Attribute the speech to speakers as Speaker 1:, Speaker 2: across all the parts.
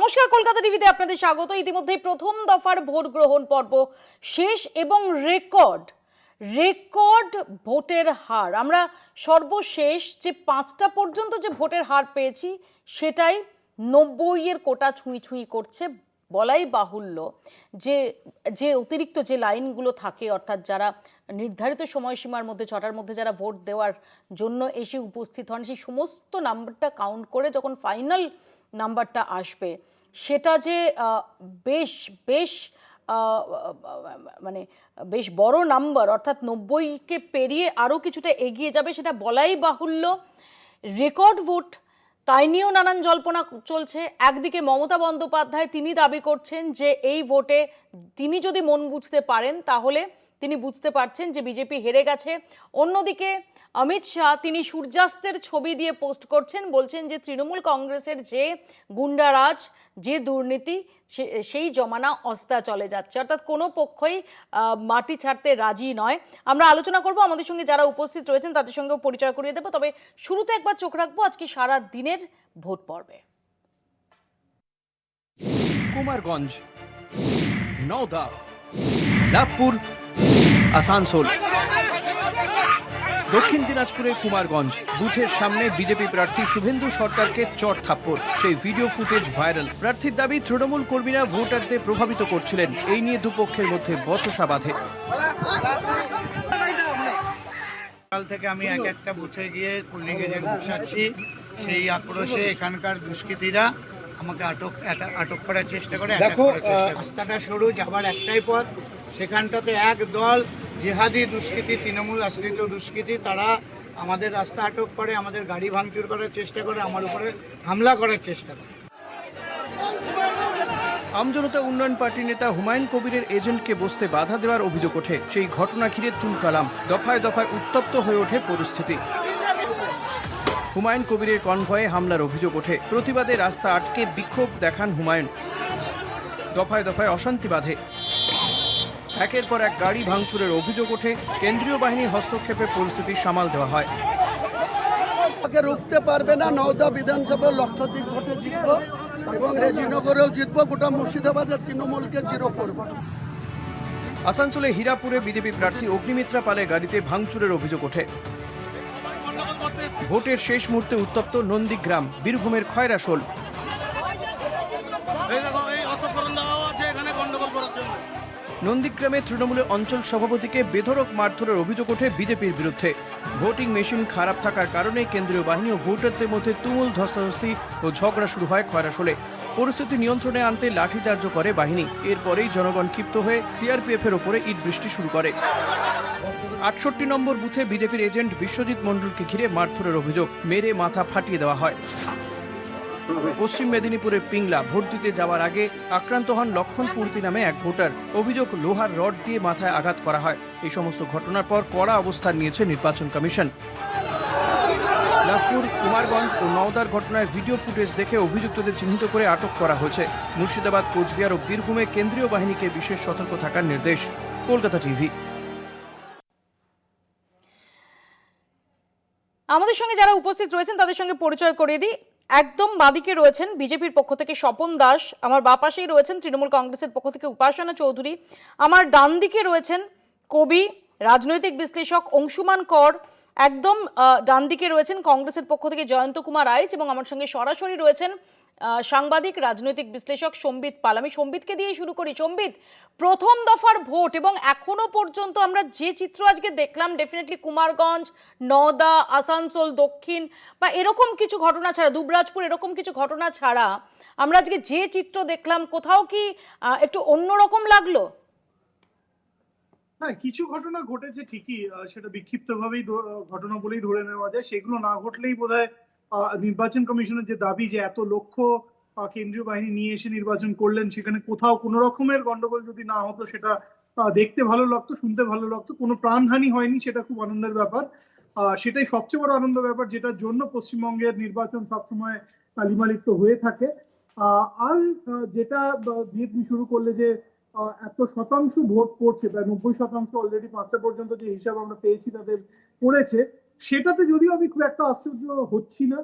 Speaker 1: নমস্কার, কলকাতা টিভিতে আপনাদের স্বাগত। ইতিমধ্যেই প্রথম দফার ভোট গ্রহণ পর্ব শেষ এবং রেকর্ড ভোটের হার। আমরা সর্বশেষ যে 5টা পর্যন্ত যে ভোটের হার পেয়েছি সেটাই 90-এর কোটা ছুঁই করছে। বলাই বাহুল্য যে যে অতিরিক্ত যে লাইনগুলো থাকে, অর্থাৎ যারা নির্ধারিত সময়সীমার মধ্যে 6টার মধ্যে যারা ভোট দেওয়ার জন্য এসে উপস্থিত হন, সেই সমস্ত নাম্বারটা কাউন্ট করে যখন ফাইনাল নাম্বারটা আসবে সেটা যে বেশ বেশ মানে বেশ বড় নাম্বার, অর্থাৎ 90কে পেরিয়ে আরও কিছুটা এগিয়ে যাবে সেটা বলাই বাহুল্য। রেকর্ড ভোট, তাই নিয়েও নানান জল্পনা চলছে। একদিকে মমতা বন্দ্যোপাধ্যায় তিনি দাবি করছেন যে এই ভোটে তিনি যদি মন বুঝতে পারেন তাহলে তিনি বুঝতে পারছেন যে বিজেপি হেরে গেছে। অন্যদিকে অমিত শাহ তিনি সূর্যাস্তের ছবি দিয়ে পোস্ট করছেন, বলছেন যে তৃণমূল কংগ্রেসের যে গুন্ডারাজ, যে দুর্নীতি, সেই জমানা অস্তা চলে যাচ্ছে, অর্থাৎ কোনো পক্ষই মাটি ছাড়তে রাজি নয়। আমরা আলোচনা করব, আমাদের সঙ্গে যারা উপস্থিত রয়েছেন তাদের সঙ্গেও পরিচয় করিয়ে দেবো। তবে শুরুতে একবার চোখ রাখবো আজকে সারা দিনের ভোট পর্বে।
Speaker 2: কুমারগঞ্জ, নওদা, লাভপুর, আসানসোল। দক্ষিণ দিনাজপুরের কুমারগঞ্জ বুথের সামনে বিজেপি প্রার্থী শুভেন্দু সরকারকে চড় থাপ্পড়, সেই ভিডিও ফুটেজ ভাইরাল। প্রার্থীর দাবি তৃণমূল কর্মীরা ভোটারদের প্রভাবিত করছিলেন। এই নিয়ে দুপক্ষের মধ্যে বচসা বাধে।
Speaker 3: কাল থেকে আমি এক একটা বুথে গিয়ে পুলিং এজেন্ট বসাচ্ছি। সেই আক্রোশে এখানকার দুষ্কৃতীরা আমাকে আটক করার চেষ্টা করে। দেখো, রাস্তাটা সরু, যাবার একটাই পথ, সেখানটাতে এক দল জেহাদি দুষ্কৃতী, তৃণমূল আশ্রিত দুষ্কৃতী, তারা আমাদের রাস্তা আটক করে, আমাদের গাড়ি ভাঙচুর করার চেষ্টা করে, আমার উপরে হামলা করার চেষ্টা করে।
Speaker 2: আমজনতা উন্নয়ন পার্টি নেতা হুমায়ুন কবিরের এজেন্টকে বসতে বাধা দেওয়ার অভিযোগ ওঠে। সেই ঘটনা ঘিরে তুলকালাম, দফায় দফায় উত্তপ্ত হয়ে ওঠে পরিস্থিতি। হুমায়ুন কবিরের কনভয়ে হামলার অভিযোগ ওঠে। প্রতিবাদে রাস্তা আটকে বিক্ষোভ দেখান হুমায়ুন। দফায় দফায় অশান্তি বাধে। একের পর এক গাড়ি ভাঙচুরের অভিযোগ ওঠে। কেন্দ্রীয় বাহিনীর হস্তক্ষেপে পরিস্থিতি সামাল দেওয়া হয়।
Speaker 4: রুখতে পারবে না। নওদা বিধানসভা লক্ষাধিক ভোটে জিতব এবং রেজিনগরেও জিতব। গোটা মুর্শিদাবাদের তৃণমূলকে জিরো করব।
Speaker 2: আসানসোলে হীরাপুরে বিজেপি প্রার্থী অগ্নিমিত্রা পালের গাড়িতে ভাঙচুরের অভিযোগ ওঠে। ভোটের শেষ মুহূর্তে উত্তপ্ত নন্দীগ্রাম, বীরভূমের খয়রাশোল। নন্দীগ্রামে তৃণমূলের অঞ্চল সভাপতিকে বেধড়ক মারধরের অভিযোগ ওঠে বিজেপির বিরুদ্ধে। ভোটিং মেশিন খারাপ থাকার কারণে কেন্দ্রীয় বাহিনী ও ভোটারদের মধ্যে তুমুল ধস্তাধস্তি ও ঝগড়া শুরু হয় খয়রাশোলে। পরিস্থিতি নিয়ন্ত্রণে আনতে লাঠিচার্জ করে বাহিনী। এরপরেই জনগণ ক্ষিপ্ত হয়ে সিআরপিএফের ওপরে ইট বৃষ্টি শুরু করে। 68 নম্বর বুথে বিজেপির এজেন্ট বিশ্বজিৎ মণ্ডলকে ঘিরে মারধরের অভিযোগ, মেরে মাথা ফাটিয়ে দেওয়া হয়। পশ্চিম মেদিনীপুরের পিংলা, ভোট দিতে যাওয়ার আগে আক্রান্ত হন লক্ষণপূর্তি নামে এক ভোটার। অভিযোগ, লোহার রড দিয়ে মাথায় আঘাত করা হয়। এই সমস্ত ঘটনার পর কড়া অবস্থান নিয়েছে নির্বাচন কমিশন। লাভপুর, কুমারগঞ্জ ও নওদার ঘটনায় ভিডিও ফুটেজ দেখে অভিযুক্তদের চিহ্নিত করে আটক করা হয়েছে। মুর্শিদাবাদ, কোচবিহার ও বীরভূমে কেন্দ্রীয় বাহিনীকে বিশেষ সতর্ক থাকার নির্দেশ। কলকাতা টিভি।
Speaker 1: আমাদের সঙ্গে যারা উপস্থিত রয়েছেন তাদের সঙ্গে পরিচয় করিয়ে দিই। একদম বাদিকে রয়েছেন বিজেপির পক্ষ থেকে স্বপন দাস, আমার বাঁ পাশেই রয়েছেন তৃণমূল কংগ্রেসের পক্ষ থেকে উপাসনা চৌধুরী, আমার ডান দিকে রয়েছেন কবি, রাজনৈতিক বিশ্লেষক অংশুমান কর, একদম ডান দিকে রয়েছেন কংগ্রেসের পক্ষ থেকে জয়ন্ত কুমার আইচ, এবং আমার সঙ্গে সরাসরি রয়েছেন সাংবাদিক, রাজনৈতিক বিশ্লেষক সম্বিত পাল। আমি সম্বিতকে দিয়ে শুরু করি। সম্বিত, প্রথম দফার ভোট এবং এখনো পর্যন্ত আমরা যে চিত্র আজকে দেখলাম, ডেফিনেটলি কুমারগঞ্জ, নওদা, আসানসোল দক্ষিণ বা এরকম কিছু ঘটনা ছাড়া, দুবরাজপুর, এরকম কিছু ঘটনা ছাড়া আমরা আজকে যে চিত্র দেখলাম, কোথাও কি একটু অন্যরকম লাগলো?
Speaker 5: হ্যাঁ, কিছু ঘটনা ঘটেছে ঠিকই, সেটা বিক্ষিপ্তভাবেই ঘটনা বলেই ধরে নেওয়া যায়। সেগুলো না ঘটলেই বোধহয় নির্বাচন কমিশনের যে দাবি যে এত লক্ষ কেন্দ্রীয় বাহিনী নিয়ে এসে নির্বাচন করলেন, সেখানে কোথাও কোনো রকমের গন্ডগোল যদি না হতো সেটা দেখতে ভালো লাগতো, শুনতে ভালো লাগতো। কোনো প্রাণহানি হয়নি, সেটা খুব আনন্দের ব্যাপার। সেটাই সবচেয়ে বড় আনন্দের ব্যাপার, যেটার জন্য পশ্চিমবঙ্গের নির্বাচন সবসময় কালিমালিপ্ত হয়ে থাকে। আর যেটা দিয়ে তুমি শুরু করলে যে এত শতাংশ ভোট পড়ছে, প্রায় 90% অলরেডি 5টা পর্যন্ত যে হিসাব আমরা পেয়েছি তাদের পড়েছে, সেটাতে যদিও আমি খুব একটা আশ্চর্য হচ্ছি না।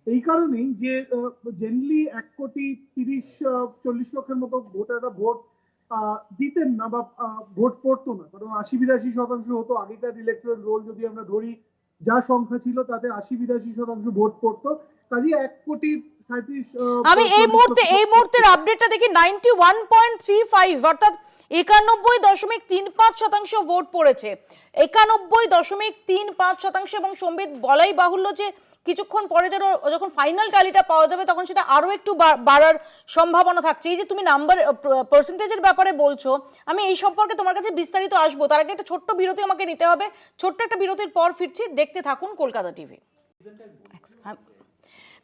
Speaker 5: এই কারণেই যে জেনারেলি 1,30,40 লক্ষের মতো ভোটাররা ভোট দিতেন না বা ভোট পড়তো না, কারণ 80-82% হতো আগেকার ইলেকট্রাল রোল যদি আমরা ধরি, যা সংখ্যা ছিল তাতে 80-82% ভোট পড়তো। কাজে 1,37,30,40
Speaker 1: আমি এই মুহূর্তের আপডেটটা দেখি 91.35 অর্থাৎ 91.35% ভোট পড়েছে, 91.35%। এবং সম্বিত বলাই বাহুল্য যে কিছুক্ষণ পরে যখন ফাইনাল ট্যালিটা পাওয়া যাবে তখন সেটা আরো একটু বাড়ার সম্ভাবনা থাকছে। এই যে তুমি নাম্বার পার্সেন্টেজের ব্যাপারে বলছো, আমি এই সম্পর্কে তোমার কাছে বিস্তারিত আসবো, তার আগে একটা ছোট্ট বিরতি আমাকে নিতে হবে। ছোট্ট একটা বিরতির পর ফিরছি, দেখতে থাকুন কলকাতা টিভি।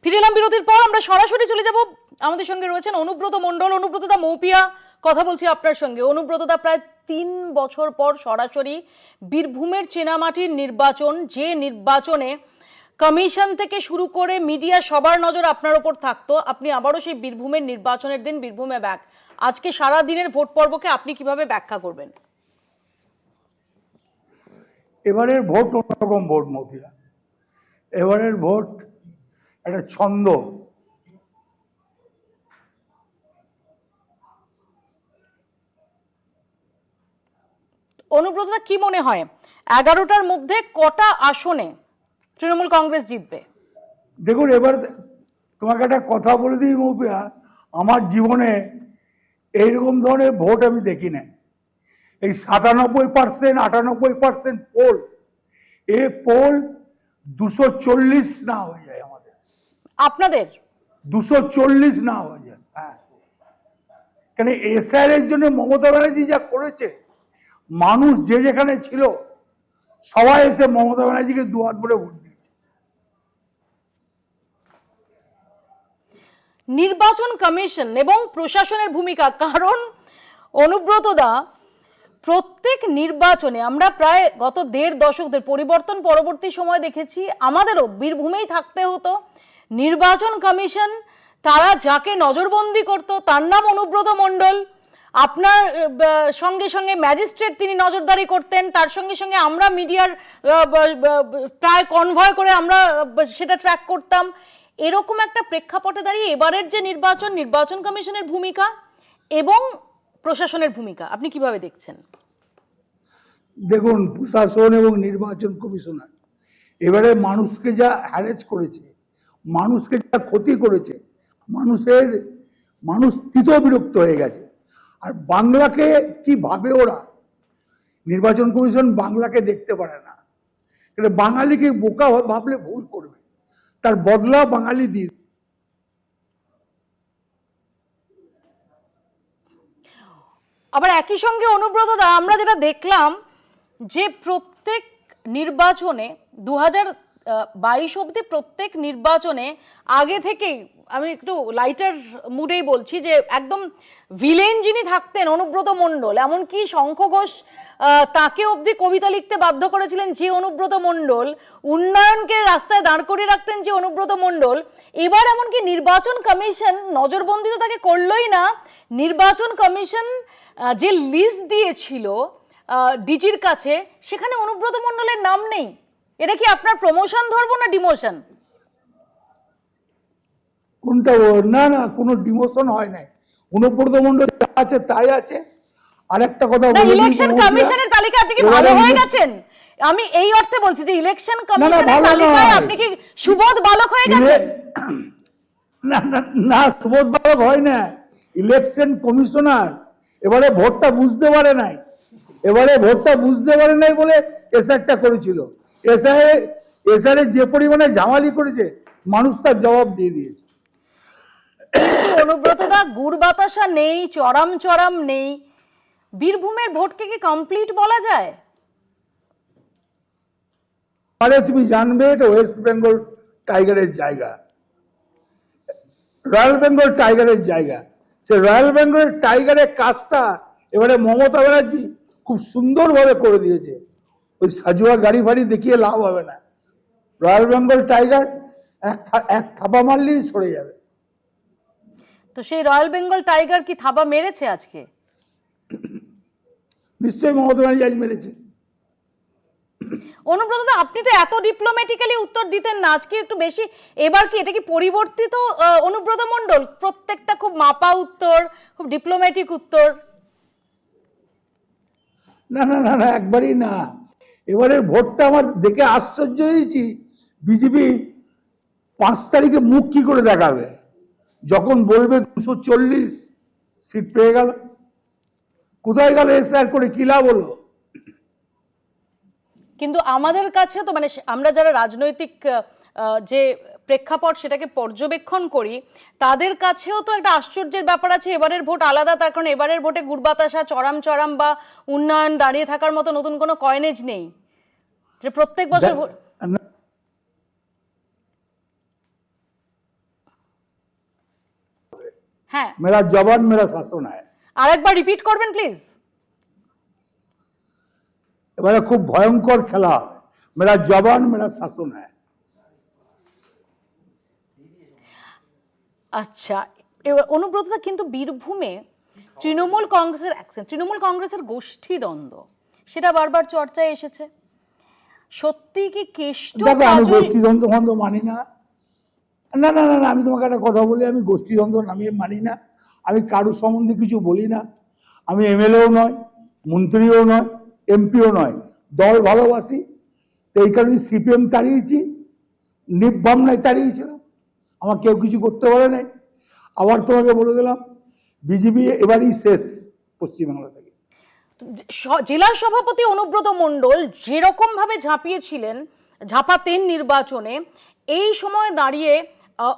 Speaker 1: ফিরে এলাম বিরতির পর, আমরা সরাসরি চলে যাব। আমাদের সঙ্গে রয়েছেন অনুব্রত মণ্ডল। অনুব্রতদা, মৌপিয়া কথা বলছি আপনার সঙ্গে। অনুব্রতদা, প্রায় 3 বছর পর সরাসরি বীরভূমের চেনামাটির নির্বাচন, যে নির্বাচনে কমিশন থেকে শুরু করে মিডিয়া সবার নজর আপনার ওপর থাকতো, আপনি আবারও সেই বীরভূমের নির্বাচনের দিন বীরভূমে ব্যাক। আজকে সারা দিনের ভোট পর্বকে আপনি কিভাবে ব্যাখ্যা করবেন?
Speaker 6: এবারের ভোট অন্যরকম ভোট মৌপিয়া। এবারের ভোট একটা ছন্দ।
Speaker 1: অনুব্রতদা, কি মনে হয় 11টার মধ্যে কটা আসনে তৃণমূল কংগ্রেস জিতবে?
Speaker 6: দেখুন, এবার তোমাকে একটা কথা বলে দিই মৌপিয়া, আমার জীবনে এইরকম ধরনের ভোট আমি দেখি না। এই 97%, 98% পোল, এ পোল 240 না হয়ে যায় আমাদের,
Speaker 1: আপনাদের
Speaker 6: 240 না হয়ে যায়। হ্যাঁ, কেন এসআর এর জন্য মমতা ব্যানার্জি যা করেছে, মানুষ যে যেখানে ছিল সবাই এসে মমতা ব্যানার্জিকে দুহাত ভরে ভোট দিয়েছে।
Speaker 1: নির্বাচন কমিশন এবং প্রশাসনের ভূমিকা, কারণ অনুব্রতদা প্রত্যেক নির্বাচনে আমরা প্রায় গত 1.5 দশক ধরে পরিবর্তন পরবর্তী সময় দেখেছি, আমাদেরও বীরভূমেই থাকতে হতো। নির্বাচন কমিশন তারা যাকে নজরবন্দি করত তার নাম অনুব্রত মণ্ডল। আপনার সঙ্গে সঙ্গে ম্যাজিস্ট্রেট তিনি নজরদারি করতেন, তার সঙ্গে সঙ্গে আমরা মিডিয়ার প্রায় কনভয় করে আমরা সেটা ট্র্যাক করতাম। এরকম একটা প্রেক্ষাপটে দাঁড়িয়ে এবারের যে নির্বাচন কমিশনের ভূমিকা এবং প্রশাসনের ভূমিকা আপনি কিভাবে দেখছেন?
Speaker 6: দেখুন, প্রশাসন এবং নির্বাচন কমিশনার এবারে মানুষকে যা হ্যারেজ করেছে, মানুষকে যা ক্ষতি করেছে, মানুষ তীত বিরক্ত হয়ে গেছে। আর বাংলাকে কি ভাবে ওরা, নির্বাচন কমিশন বাংলাকে দেখতে পারে না। বাঙালিকে বোকা ভাবলে ভুল করবে, তার বদলা বাঙালি দিয়ে।
Speaker 1: আবার একই সঙ্গে অনুব্রতদা আমরা যেটা দেখলাম যে প্রত্যেক নির্বাচনে 2022 অবধি প্রত্যেক নির্বাচনে আগে থেকেই, আমি একটু লাইটার মুডেই বলছি, যে একদম ভিলেন যিনি থাকতেন অনুব্রত মণ্ডল, এমনকি শঙ্খ ঘোষ তাকে অবধি কবিতা লিখতে বাধ্য করেছিলেন যে অনুব্রত মণ্ডল, উন্নয়নকে রাস্তায় দাঁড় করিয়ে রাখতেন যে অনুব্রত মণ্ডল। এবার এমনকি নির্বাচন কমিশন নজরবন্দি তো তাকে করলোই না, নির্বাচন কমিশন যে লিস্ট দিয়েছিল ডিজির কাছে সেখানে অনুব্রত মণ্ডলের নাম নেই। এটা কি আপনার প্রমোশন ধরবো না ডিমোশন?
Speaker 6: কোনটা? না না, কোনো ডিমোশন হয় নাই। অনুব্রত মণ্ডল যা আছে তাই আছে। আরেকটা কথা বলি,
Speaker 1: ইলেকশন কমিশনের তালিকা আপনি কি ভালো হয়ে গেছেন? আমি এই অর্থে বলছি যে ইলেকশন কমিশনের তালিকায় আপনি কি সুবোধ বালক হয়ে গেছেন?
Speaker 6: না না না, সুবোধ বালক হয় না। ইলেকশন কমিশনার এবারে ভোটটা বুঝতে পারে নাই, বলে এসআরটা করেছিল। এসআর যে পরিমাণে ঝামালি করেছে মানুষ তার জবাব দিয়ে দিয়েছে।
Speaker 1: অনুব্রতদা, গুড় বাতাসা নেই, চরম নেই, বীরভূমের ভোটকে কি কমপ্লিট বলা যায়?
Speaker 6: আরে তুমি জানবে, এটা ওয়েস্ট বেঙ্গল টাইগারের জায়গা, রয়্যাল বেঙ্গল টাইগারের জায়গা। সে রয়্যাল বেঙ্গল টাইগারের কাজটা এবারে মমতা ব্যানার্জি খুব সুন্দরভাবে করে দিয়েছে। ওই সাজুয়া গাড়ি ফাড়ি দেখিয়ে লাভ হবে না। রয়্যাল বেঙ্গল টাইগার এক থাপা মারলেই সরে যাবে।
Speaker 1: তো সেই রয়্যাল বেঙ্গল টাইগার কি থাবা মেরেছে আজকে?
Speaker 6: নিশ্চয়ই মমতা ব্যানার্জি আজ মেরেছে।
Speaker 1: অনুব্রত, আপনি তো এত ডিপ্লোম্যাটিক্যালি উত্তর দিতেন না, আজকে একটু বেশি। এবার কি এটা কি পরিবর্তিত অনুব্রত মণ্ডল? প্রত্যেকটা খুব মাপা উত্তর, খুব ডিপ্লোম্যাটিক উত্তর।
Speaker 6: না না না না, একবারই না। এবারের ভোটটা আমার দেখে আশ্চর্য হয়েছি, বিজেপি 5 তারিখে মুখ কি করে দেখাবে, যখন বলবে 240 সিট পেয়ে গেল। কোথায় গেল এসআর করে, কি লাভ হলো?
Speaker 1: কিন্তু আমাদের কাছে তো মানে আমরা যারা রাজনৈতিক যে প্রেক্ষাপট সেটাকে পর্যবেক্ষণ করি, তাদের কাছেও তো একটা আশ্চর্যের ব্যাপার আছে। এবারের ভোট আলাদা, তার কারণ এবারের ভোটে গুড়বাতাসা, চড়াম চড়াম বা উন্নয়ন দাঁড়িয়ে থাকার মতো নতুন কোনো কয়েনেজ নেই, যে প্রত্যেক বছর হ্যাঁ।
Speaker 6: মেরা জবান মেরা শাসন হয়।
Speaker 1: আরেকবার রিপিট করবেন প্লিজ।
Speaker 6: এবারে খুব ভয়ঙ্কর খেলা হবে, মেরা জবান মেরা শাসন হয়।
Speaker 1: আচ্ছা, এবার অনুব্রতদা, কিন্তু বীরভূমে তৃণমূল কংগ্রেসের অ্যাকশন, তৃণমূল কংগ্রেসের গোষ্ঠী দ্বন্দ্ব, সেটা বারবার চর্চায় এসেছে। সত্যি কি কেষ্ট
Speaker 6: আমি গোষ্ঠীদ্বন্দ্ব বন্ধ মানি না। না না না না, আমি তোমাকে একটা কথা বলি, আমি গোষ্ঠীদ্বন্দ্ব নামিয়ে মানি না। আমি কারোর সম্বন্ধে কিছু বলি না। আমি এমএলএও নয়, মন্ত্রীও নয়, এমপিও নয়। দল ভালোবাসি, তো এই কারণে সিপিএম তাড়িয়েছি, নির্ভাবনায় তাড়িয়েছিলাম, আমার কেউ কিছু করতে পারে নাই। আবার তোমাকে বলে দিলাম, বিজেপি এবারই শেষ পশ্চিমবাংলা থেকে।
Speaker 1: জেলা সভাপতি অনুব্রত মণ্ডল যেরকম ভাবে ঝাঁপিয়েছিলেন, ঝাঁপাতেন নির্বাচনে, এই সময় দাঁড়িয়ে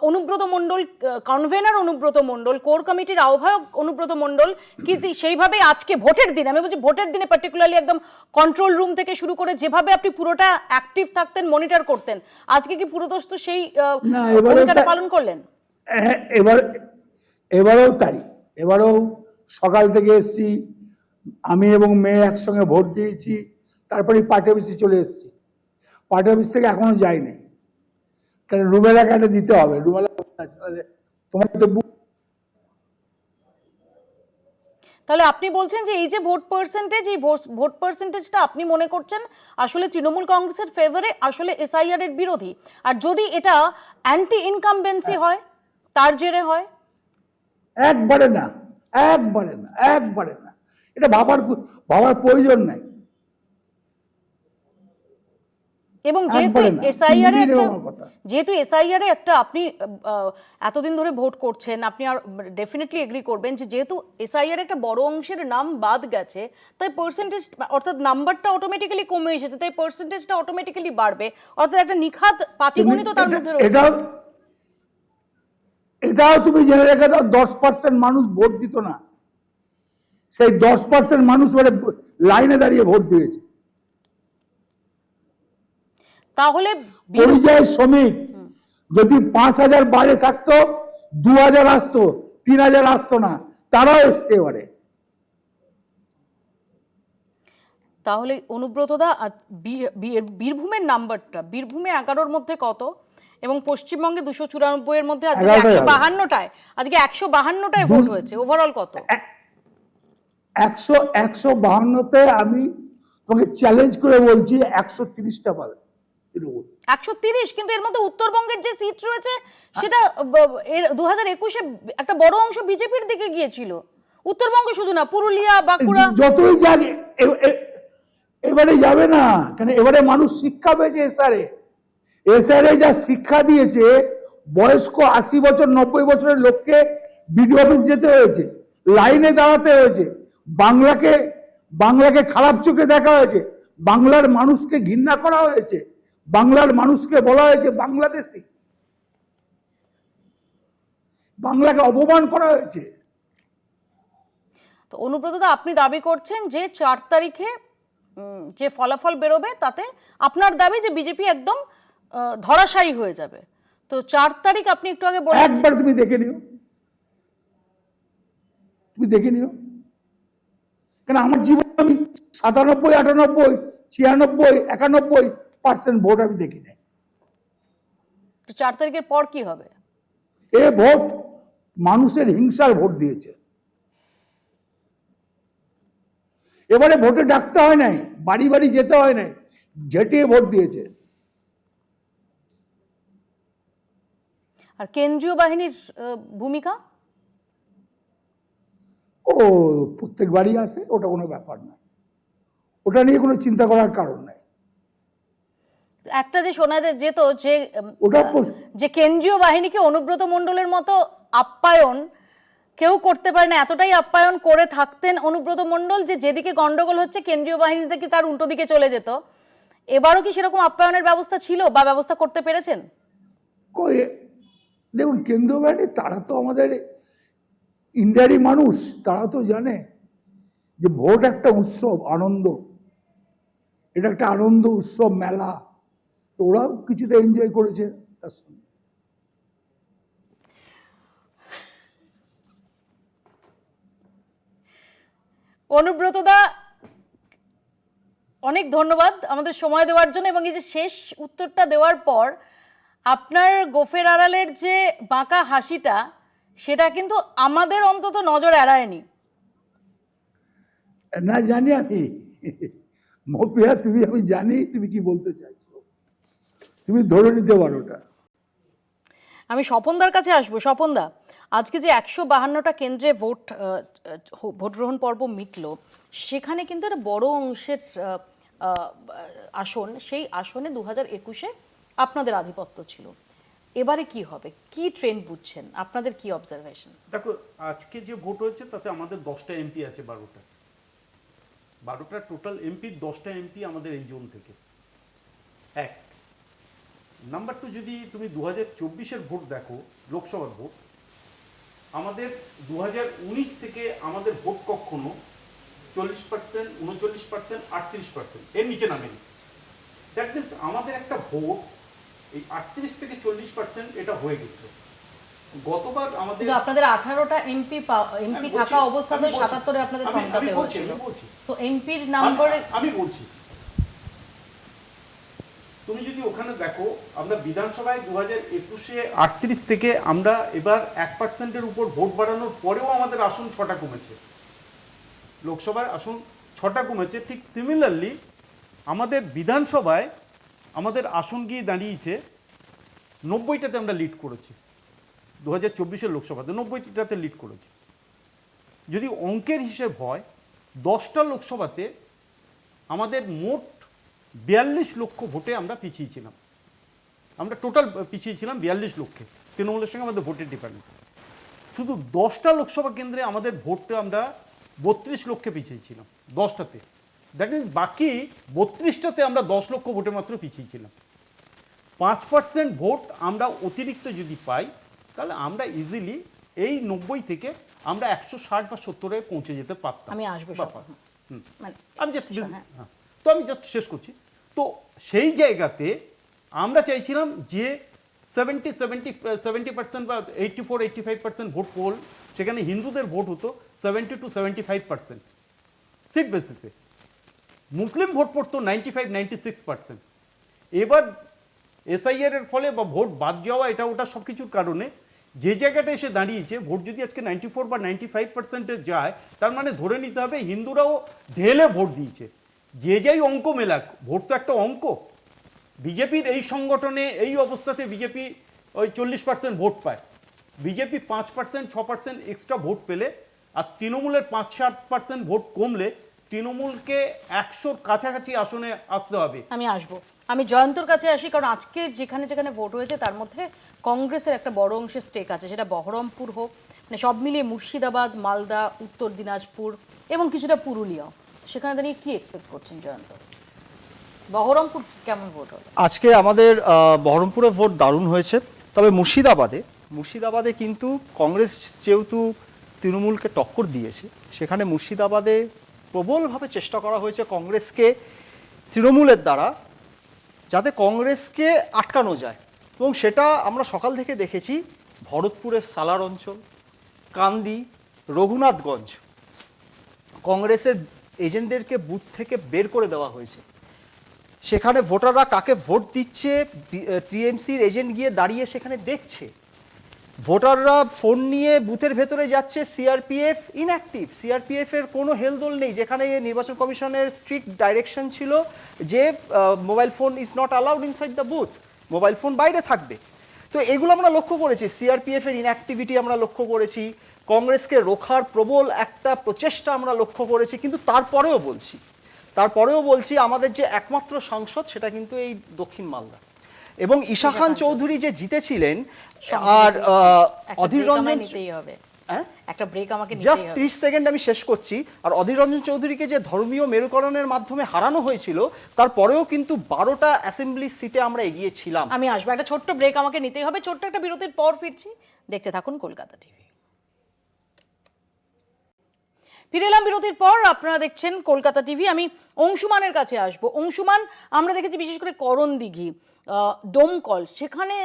Speaker 1: অনুব্রত মণ্ডল, কনভেনার অনুব্রত মণ্ডল, কোর কমিটির আহ্বায়ক অনুব্রত মণ্ডল কি সেইভাবে আজকে ভোটের দিন, আমি বলছি ভোটের দিনে পার্টিকুলারলি একদম কন্ট্রোল রুম থেকে শুরু করে যেভাবে আপনি পুরোটা অ্যাক্টিভ থাকতেন, মনিটর করতেন, আজকে কি পুরোদস্ত সেই ভূমিকাটা পালন করলেন?
Speaker 6: এবারেও তাই। এবারেও সকাল থেকে এসেছি, আমি এবং মেয়ে একসঙ্গে ভোট দিয়েছি, তারপরে পার্টি অফিসে চলে এসেছি। পার্টি অফিস থেকে এখনো যাইনি, কারণ রুমেলা কার্ডে দিতে হবে। রুমেলা তোমার তো
Speaker 1: তাহলে আপনি বলছেন যে এই যে ভোট পার্সেন্টেজ, এই ভোট পার্সেন্টেজটা আপনি মনে করছেন আসলে তৃণমূল কংগ্রেসের ফেভারে, আসলে এসআইআর এর বিরোধী। আর যদি এটা অ্যান্টি ইনকামবেন্সি হয়, তার জেরে হয়?
Speaker 6: একবারে না, একবারে না, একবারে না। এটা ভাবার প্রয়োজন নাই।
Speaker 1: এবং যেহেতু এসআইআর এ একটা, আপনি এতদিন ধরে ভোট করছেন, আপনি আর ডেফিনেটলি এগ্রি করবেন যে যেহেতু এসআইআর একটা বড় অংশের নাম বাদ গেছে, তাই পার্সেন্টেজ অর্থাৎ নাম্বারটা অটোমেটিক্যালি কমে এসেছে, তাই পার্সেন্টেজটা অটোমেটিক্যালি বাড়বে। অর্থাৎ একটা নিখাত পাটিগণিত তার মধ্যে রয়েছে।
Speaker 6: এটাও তুমি জেনে রেখে দাও, 10% মানুষ ভোট দিত না, সেই 10% মানুষ লাইনে দাঁড়িয়ে ভোট দিয়েছে।
Speaker 1: তাহলে
Speaker 6: পরিযায়ী শ্রমিক যদি 5,000 বাইরে থাকতো, 2,000 আসতো, 3,000 আসতো না, তারাও এসছে এবারে।
Speaker 1: তাহলে অনুব্রতদা, বীরভূমের নাম্বারটা, বীরভূমে 11-র মধ্যে কত, এবং পশ্চিমবঙ্গে 294 এর মধ্যে আজকে 152টায়, আজকে 152টায় ভোট হয়েছে, ওভারঅল কত?
Speaker 6: 152তে আমি তোমাকে চ্যালেঞ্জ করে বলছি 130টা পাবে।
Speaker 1: 130, কিন্তু এর মধ্যে উত্তরবঙ্গের যে সিট রয়েছে সেটা 2021-এ একটা বড় অংশ বিজেপির দিকে গিয়েছিল। উত্তরবঙ্গ শুধু না, পুরুলিয়া, বাঁকুড়া,
Speaker 6: যতই যাক এবারে যাবে না, কারণ এবারে মানুষ শিক্ষা পেয়েছে। এসআরে যা শিক্ষা দিয়েছে, বয়স্ক 80 বছর 90 বছরের লোককে বিডিও অফিস যেতে হয়েছে, লাইনে দাঁড়াতে হয়েছে, বাংলাকে খারাপ চোখে দেখা হয়েছে, বাংলার মানুষকে ঘৃণা করা হয়েছে, বাংলার মানুষকে বলা হয়েছে বাংলাদেশি, বাংলাকে অপমান করা হয়েছে।
Speaker 1: তো অনুব্রতদা, আপনি দাবি করছেন যে 4 তারিখে যে ফলাফল বেরোবে তাতে আপনার দাবি যে বিজেপি একদম ধরাশায়ী হয়ে যাবে। তো 4 তারিখ আপনি একটু আগে বললেন,
Speaker 6: একবার তুমি দেখে নিও, কারণ আমার জীবনে আমি 97, 98, 96, 91% ভোট আমি দেখি নাই।
Speaker 1: 4 তারিখের পর কি হবে?
Speaker 6: এ ভোট মানুষের হিংসার ভোট দিয়েছে। এবারে ভোটে ডাকতে হয় নাই, বাড়ি বাড়ি যেতে হয় নাই, ঝেঁটিয়ে ভোট দিয়েছে।
Speaker 1: আর কেন্দ্রীয় বাহিনীর ভূমিকা?
Speaker 6: ও প্রত্যেকবারই আসে, ওটা কোনো ব্যাপার নয়, ওটা নিয়ে কোনো চিন্তা করার কারণ নাই।
Speaker 1: একটা যে শোনা যেত যে
Speaker 6: ওটা
Speaker 1: যে কেন্দ্রীয় বাহিনীকে অনুব্রত মণ্ডলের মতো আপ্যায়ন কেউ করতে পারে না, এতটাই আপ্যায়ন করে থাকতেন অনুব্রত মণ্ডল যে যেদিকে গন্ডগোল হচ্ছে কেন্দ্রীয় বাহিনী থেকে তার উল্টো দিকে চলে যেত। এবারও কি সেরকম আপ্যায়নের ব্যবস্থা ছিল বা ব্যবস্থা করতে পেরেছেন?
Speaker 6: দেখুন, কেন্দ্রীয় বাহিনী তারা তো আমাদের ইন্ডিয়ারই মানুষ, তারা তো জানে যে ভোট একটা উৎসব, আনন্দ, এটা একটা আনন্দ উৎসব, মেলা, তো ওরাও কিছুটা এনজয় করেছে তার সঙ্গে।
Speaker 1: অনুব্রতদা, অনেক ধন্যবাদ আমাদের সময় দেওয়ার জন্য, এবং এই যে শেষ উত্তরটা দেওয়ার পর আপনার গোফের আড়ালের যে বাঁকা হাসিটা, সেটা কিন্তু আমাদের অন্তত নজর এড়ায়নি।
Speaker 6: না জানি আমি, মৌপিয়া তুমি, আমি জানি তুমি কি বলতে চাইছো, তুমি ধরে নিতে পারো ওটা।
Speaker 1: আমি স্বপনদার কাছে আসবো। স্বপনদা, আজকে যে 152টা কেন্দ্রে ভোট গ্রহণ পর্ব মিটল, সেখানে কিন্তু একটা বড় অংশের আসন, সেই আসনে 2021-এ আপনাদের আধিপত্য ছিল। এবারে কি হবে, কি ট্রেন্ড বুঝছেন, আপনাদের কি অবজারভেশন?
Speaker 7: দেখো, আজকে যে ভোট হয়েছে তাতে আমাদের 10টা এমপি আছে, 12টা টোটাল এমপি, 10টা এমপি আমাদের এই জোন থেকে। এক নাম্বার 2, যদি তুমি 2024-এর ভোট দেখো, লোকসভার ভোট, আমাদের 2019 থেকে আমাদের ভোট কখনো 40%, 39%, 38% এর নিচে নামেনি। দ্যাট মিনস আমাদের একটা ভোট এই 38 থেকে 40% এটা হয়ে গেছে। গতবার আমাদের
Speaker 1: আপনাদের 18টা এমপি থাকা অবস্থাতে 77-এ আপনাদের ক্ষমতাতে হয়েছিল। সো এমপির নম্বরে
Speaker 7: আমি বলছি, তুমি যদি ওখানে দেখো, আমরা বিধানসভায় 2021-এ 38 থেকে আমরা এবার 1%-এর উপর ভোট বাড়ানোর পরেও আমাদের আসন 6টা কমেছে, লোকসভার আসন 6টা কমেছে। ঠিক সিমিলারলি আমাদের বিধানসভায় আমাদের আসন গিয়ে দাঁড়িয়েছে 90টাতে, আমরা লিড করেছি 2024-এর লোকসভাতে, 90টাতে লিড করেছি। যদি অঙ্কের হিসেব হয়, 10টা লোকসভাতে আমাদের মোট 42 লক্ষ ভোটে আমরা পিছিয়ে ছিলাম, আমরা টোটাল পিছিয়ে ছিলাম 42 লক্ষে, তৃণমূলের সঙ্গে আমাদের ভোটের ডিফারেন্স। শুধু 10টা লোকসভা কেন্দ্রে আমাদের ভোটে আমরা 32 লক্ষে পিছিয়ে ছিলাম, 10টাতে। দ্যাট মিনস বাকি 32টাতে আমরা 10 লক্ষ ভোটে মাত্র পিছিয়ে ছিলাম। 5% ভোট আমরা অতিরিক্ত যদি পাই, তাহলে আমরা ইজিলি এই 90 থেকে আমরা 160 বা 70-এ পৌঁছে যেতে পারতাম।
Speaker 1: আমি আসবো
Speaker 7: আমি জাস্ট তো আমি জাস্ট শেষ করছি। তো সেই জায়গাতে আমরা চাইছিলাম যে 70% বা 84-85% ভোট পোল, সেখানে হিন্দুদের ভোট হতো 70 to 75% সিট বেসিসে, মুসলিম ভোট পড়তো 95-96%। এবার এসআইআর এর ফলে বা ভোট বাদ যাওয়া, এটা ওটা সব কিছুর কারণে যে জায়গাটা এসে দাঁড়িয়েছে, ভোট যদি আজকে 94 বা 95%-এ যায়, তার মানে ধরে নিতে হবে হিন্দুরাও ঢেলে ভোট দিয়েছে। যে যাই অঙ্ক মেলাক, ভোট তো একটা অঙ্ক। বিজেপির এই সংগঠনে এই অবস্থাতে বিজেপি ওই 40% ভোট পায়, বিজেপি 5%, 6% এক্সট্রা ভোট পেলে, আর তৃণমূলের 5-7% ভোট কমলে তৃণমূলকে 100-র কাছাকাছি আসনে আসতে হবে।
Speaker 1: আমি আসবো, আমি জয়ন্তর কাছে আসি, কারণ আজকে যেখানে যেখানে ভোট হয়েছে তার মধ্যে কংগ্রেসের একটা বড় অংশের স্টেক আছে, সেটা বহরমপুর হোক, মানে সব মিলিয়ে মুর্শিদাবাদ, মালদা, উত্তর দিনাজপুর এবং কিছুটা পুরুলিয়াও। সেখানে দাঁড়িয়ে কি এক্সপেক্ট করছেন জয়ন্ত? বহরমপুর কেমন ভোট হলো?
Speaker 8: আজকে আমাদের বহরমপুরে ভোট দারুণ হয়েছে, তবে মুর্শিদাবাদে কিন্তু কংগ্রেস যেহেতু তৃণমূলকে টক্কর দিয়েছে, সেখানে মুর্শিদাবাদে প্রবলভাবে চেষ্টা করা হয়েছে কংগ্রেসকে তৃণমূলের দ্বারা, যাতে কংগ্রেসকে আটকানো যায়। এবং সেটা আমরা সকাল থেকে দেখেছি। ভরতপুরের সালার অঞ্চল, কান্দি, রঘুনাথগঞ্জ, কংগ্রেসের এজেন্টদেরকে বুথ থেকে বের করে দেওয়া হয়েছে। সেখানে ভোটাররা কাকে ভোট দিচ্ছে, টিএমসির এজেন্ট গিয়ে দাঁড়িয়ে সেখানে দেখছে। ভোটাররা ফোন নিয়ে বুথের ভেতরে যাচ্ছে, সিআরপিএফ ইনঅ্যাক্টিভ, সিআরপিএফ এর কোনো হেলদোল নেই, যেখানে নির্বাচন কমিশনের স্ট্রিক্ট ডাইরেকশন ছিল যে mobile phone is not allowed inside the booth, mobile phone বাইরে থাকবে। তো এগুলো আমরা লক্ষ্য করেছি, সিআরপিএফ এর ইনঅ্যাক্টিভিটি আমরা লক্ষ্য করেছি, কংগ্রেসকে রোখার প্রবল একটা প্রচেষ্টা আমরা লক্ষ্য করেছি। কিন্তু তারপরেও বলছি আমাদের যে একমাত্র সাংসদ সেটা কিন্তু এই দক্ষিণ মালদা, এবং ঈশা খান চৌধুরী যে জিতেছিলেন, আর অধীর রঞ্জন,
Speaker 1: একটা ব্রেক আমাকে
Speaker 8: জাস্ট 30 সেকেন্ড আমি শেষ করছি, আর অধীর রঞ্জন চৌধুরীকে যে ধর্মীয় মেরুকরণের মাধ্যমে হারানো হয়েছিল, তারপরেও কিন্তু 12টা অ্যাসেম্বলি সিটে আমরা এগিয়েছিলাম।
Speaker 1: আমি আসবো, একটা ছোট্ট ব্রেক আমাকে নিতেই হবে, ছোট্ট একটা বিরতির পর ফিরছি, দেখতে থাকুন কলকাতা টিভি। ফিরে এলাম বিরতির পর, আপনারা দেখছেন কলকাতা টিভি। আমি অংশুমানের কাছে আসব। অংশুমান, আমরা দেখেছি বিশেষ করে করণদিঘি, ডোমকল, সেখানে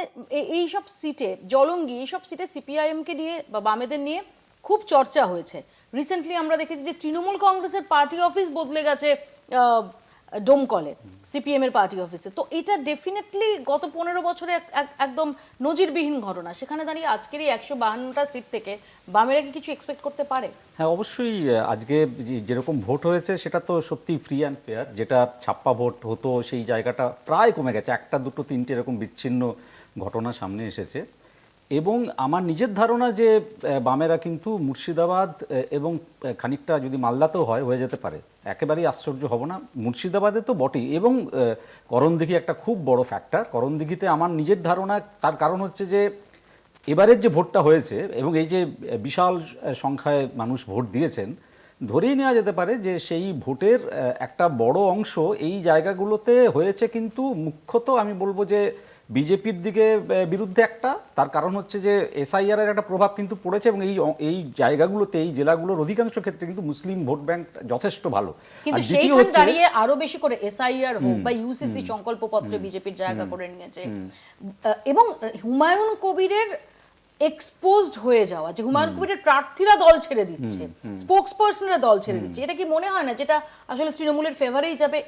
Speaker 1: এইসব সিটে, জলঙ্গি, এইসব সিটে সিপিআইএমকে নিয়ে বা বামেদের নিয়ে খুব চর্চা হয়েছে। রিসেন্টলি আমরা দেখেছি যে তৃণমূল কংগ্রেসের পার্টি অফিস বদলে গেছে ডোমকলে, সিপিএম এর পার্টি অফিসে। তো এটা ডেফিনেটলি গত 15 বছরে একদম নজিরবিহীন ঘটনা। সেখানে দাঁড়িয়ে আজকের এই 152টা সিট থেকে বামেরা কি কিছু এক্সপেক্ট করতে পারে?
Speaker 9: হ্যাঁ, অবশ্যই। আজকে যেরকম ভোট হয়েছে সেটা তো সত্যি ফ্রি অ্যান্ড ফেয়ার। যেটা ছাপ্পা ভোট হতো সেই জায়গাটা প্রায় কমে গেছে, 1টা 2টো 3টে এরকম বিচ্ছিন্ন ঘটনা সামনে এসেছে। এবং আমার নিজের ধারণা যে বামেরা কিন্তু মুর্শিদাবাদ এবং খানিকটা যদি মালদাতেও হয়ে যেতে পারে, একেবারেই আশ্চর্য হব না। মুর্শিদাবাদে তো বটেই, এবং করণদিঘি একটা খুব বড় ফ্যাক্টর। করণদিঘিতে আমার নিজের ধারণা, তার কারণ হচ্ছে যে এবারের যে ভোটটা হয়েছে এবং এই যে বিশাল সংখ্যায় মানুষ ভোট দিয়েছেন, ধরেই নেওয়া যেতে পারে যে সেই ভোটের একটা বড় অংশ এই জায়গাগুলোতে হয়েছে কিন্তু মুখ্যত আমি বলবো যে বিজেপির দিকে বিরুদ্ধে একটা। তার কারণ হচ্ছে যে এসআইআর এর একটা প্রভাব কিন্তু পড়েছে, এবং এই জায়গাগুলোতে, এই জেলাগুলোর অধিকাংশ ক্ষেত্রে কিন্তু মুসলিম ভোট ব্যাংক যথেষ্ট ভালো।
Speaker 1: কিন্তু সেইখানে দাঁড়িয়ে আরো বেশি করে এসআইআর হোক বা ইউসিসি সংকল্পপত্রে বিজেপির জায়গা করে নিয়েছে, এবং হুমায়ুন কবিরের এক্সপোজড হয়ে যাওয়া, যে হুমায়ুন কবিরের প্রার্থীরা দল ছেড়ে দিচ্ছে, স্পোকসপারসনরা দল ছেড়ে দিচ্ছে, এটা কি মনে হয় না যেটা আসলে তৃণমূলের ফেভারেই যাবে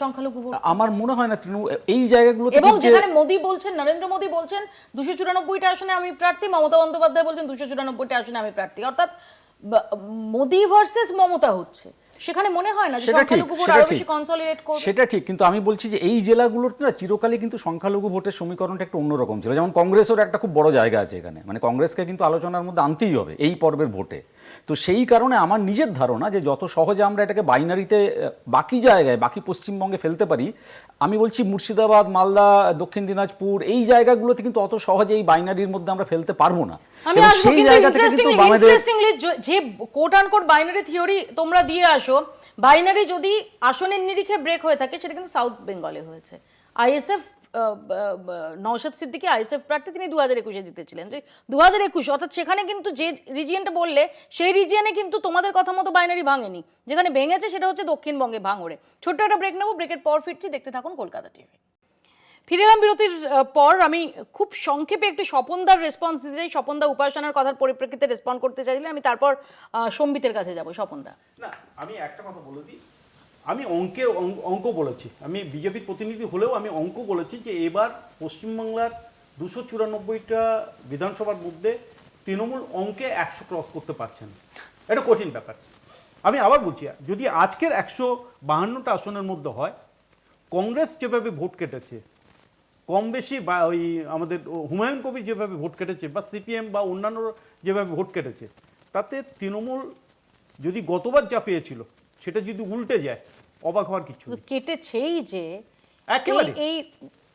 Speaker 1: সংখ্যালঘু ভোট?
Speaker 9: আমার মনে হয় না তৃণমূল এই জায়গাগুলোতে,
Speaker 1: এবং যেখানে মোদি বলছেন, নরেন্দ্র মোদি বলছেন 294টা আসনে আমি প্রার্থী, মমতা বন্দ্যোপাধ্যায় বলছেন 294টা আসনে আমি প্রার্থী, অর্থাৎ মোদি ভার্সেস মমতা হচ্ছে। সেখানে মনে হয় না যে সংখ্যালঘু ভোট আরো বেশি কনসলিডেট করবে?
Speaker 9: সেটা ঠিক, কিন্তু আমি বলছি যে এই জেলাগুলোর না চিরকালই কিন্তু সংখ্যালঘু ভোটের সমীকরণটা একটু অন্যরকম ছিল। যেমন কংগ্রেসের একটা খুব বড় জায়গা আছে এখানে, মানে কংগ্রেসকে কিন্তু আলোচনার মধ্যে আনতেই হবে এই পর্বের ভোটে। তো সেই কারণে আমার নিজের ধারণা যে যত সহজে আমরা এটাকে বাইনারিতে বাকি জায়গায়, বাকি পশ্চিমবঙ্গে ফেলতে পারি, আমি বলছি মুর্শিদাবাদ, মালদা, দক্ষিণ দিনাজপুর, এই জায়গাগুলোতে কিন্তু অত সহজে এই বাইনারির মধ্যে আমরা ফেলতে পারবো না।
Speaker 1: আমি আসবো, কিন্তু ইন্টারেস্টিংলি যে কোট আনকোট বাইনারি থিওরি তোমরা দিয়ে আসো, বাইনারি যদি আসনের নিরিখে ব্রেক হয়ে থাকে সেটা কিন্তু সাউথ বেঙ্গলে হয়েছে। আইএসএফ, নওশাদ সিদ্দিকী আইএসএফ প্রার্থী, তিনি 2021-এ জিতেছিলেন। 2021 অর্থাৎ সেখানে কিন্তু যে রিজিয়নটা বললে সেই রিজিয়নে কিন্তু তোমাদের কথা মতো বাইনারি ভাঙেনি, যেখানে ভেঙেছে সেটা হচ্ছে দক্ষিণবঙ্গে, ভাঙড়ে। ছোট্ট একটা ব্রেক নেবো, ব্রেকের পর ফিরছি, দেখতে থাকুন কলকাতা টিভি। ফিরে এলাম বিরতির পর। আমি খুব সংক্ষেপে একটি স্বপনদার রেসপন্স দিতে চাই। স্বপনদা উপাসনার কথার পরিপ্রেক্ষিতে রেসপন্ড করতে চাইলে আমি তারপর সম্বিতের কাছে যাব। স্বপনদা,
Speaker 7: না, আমি একটা কথা বলে দিই, আমি অঙ্ক বলেছি, আমি বিজেপির প্রতিনিধি হলেও আমি অঙ্ক বলেছি যে এবার পশ্চিমবাংলার 294টা বিধানসভার মধ্যে তৃণমূল অঙ্কে 100 ক্রস করতে পারছে না। এটা কঠিন ব্যাপার। আমি আবার বলছি, যদি আজকের 152টা আসনের মধ্যে হয়, কংগ্রেস যেভাবে ভোট কেটেছে কম বেশি, বা ওই আমাদের হুমায়ুন কবির যেভাবে ভোট কেটেছে, বা সিপিএম বা অন্যান্য যেভাবে ভোট কেটেছে, তাতে তৃণমূল যদি গতবার যা পেয়েছিল সেটা যদি উল্টে যায়, অবাক হওয়ার কিছু নেই।
Speaker 1: কেটেছেই যে
Speaker 7: একেবারে
Speaker 1: এই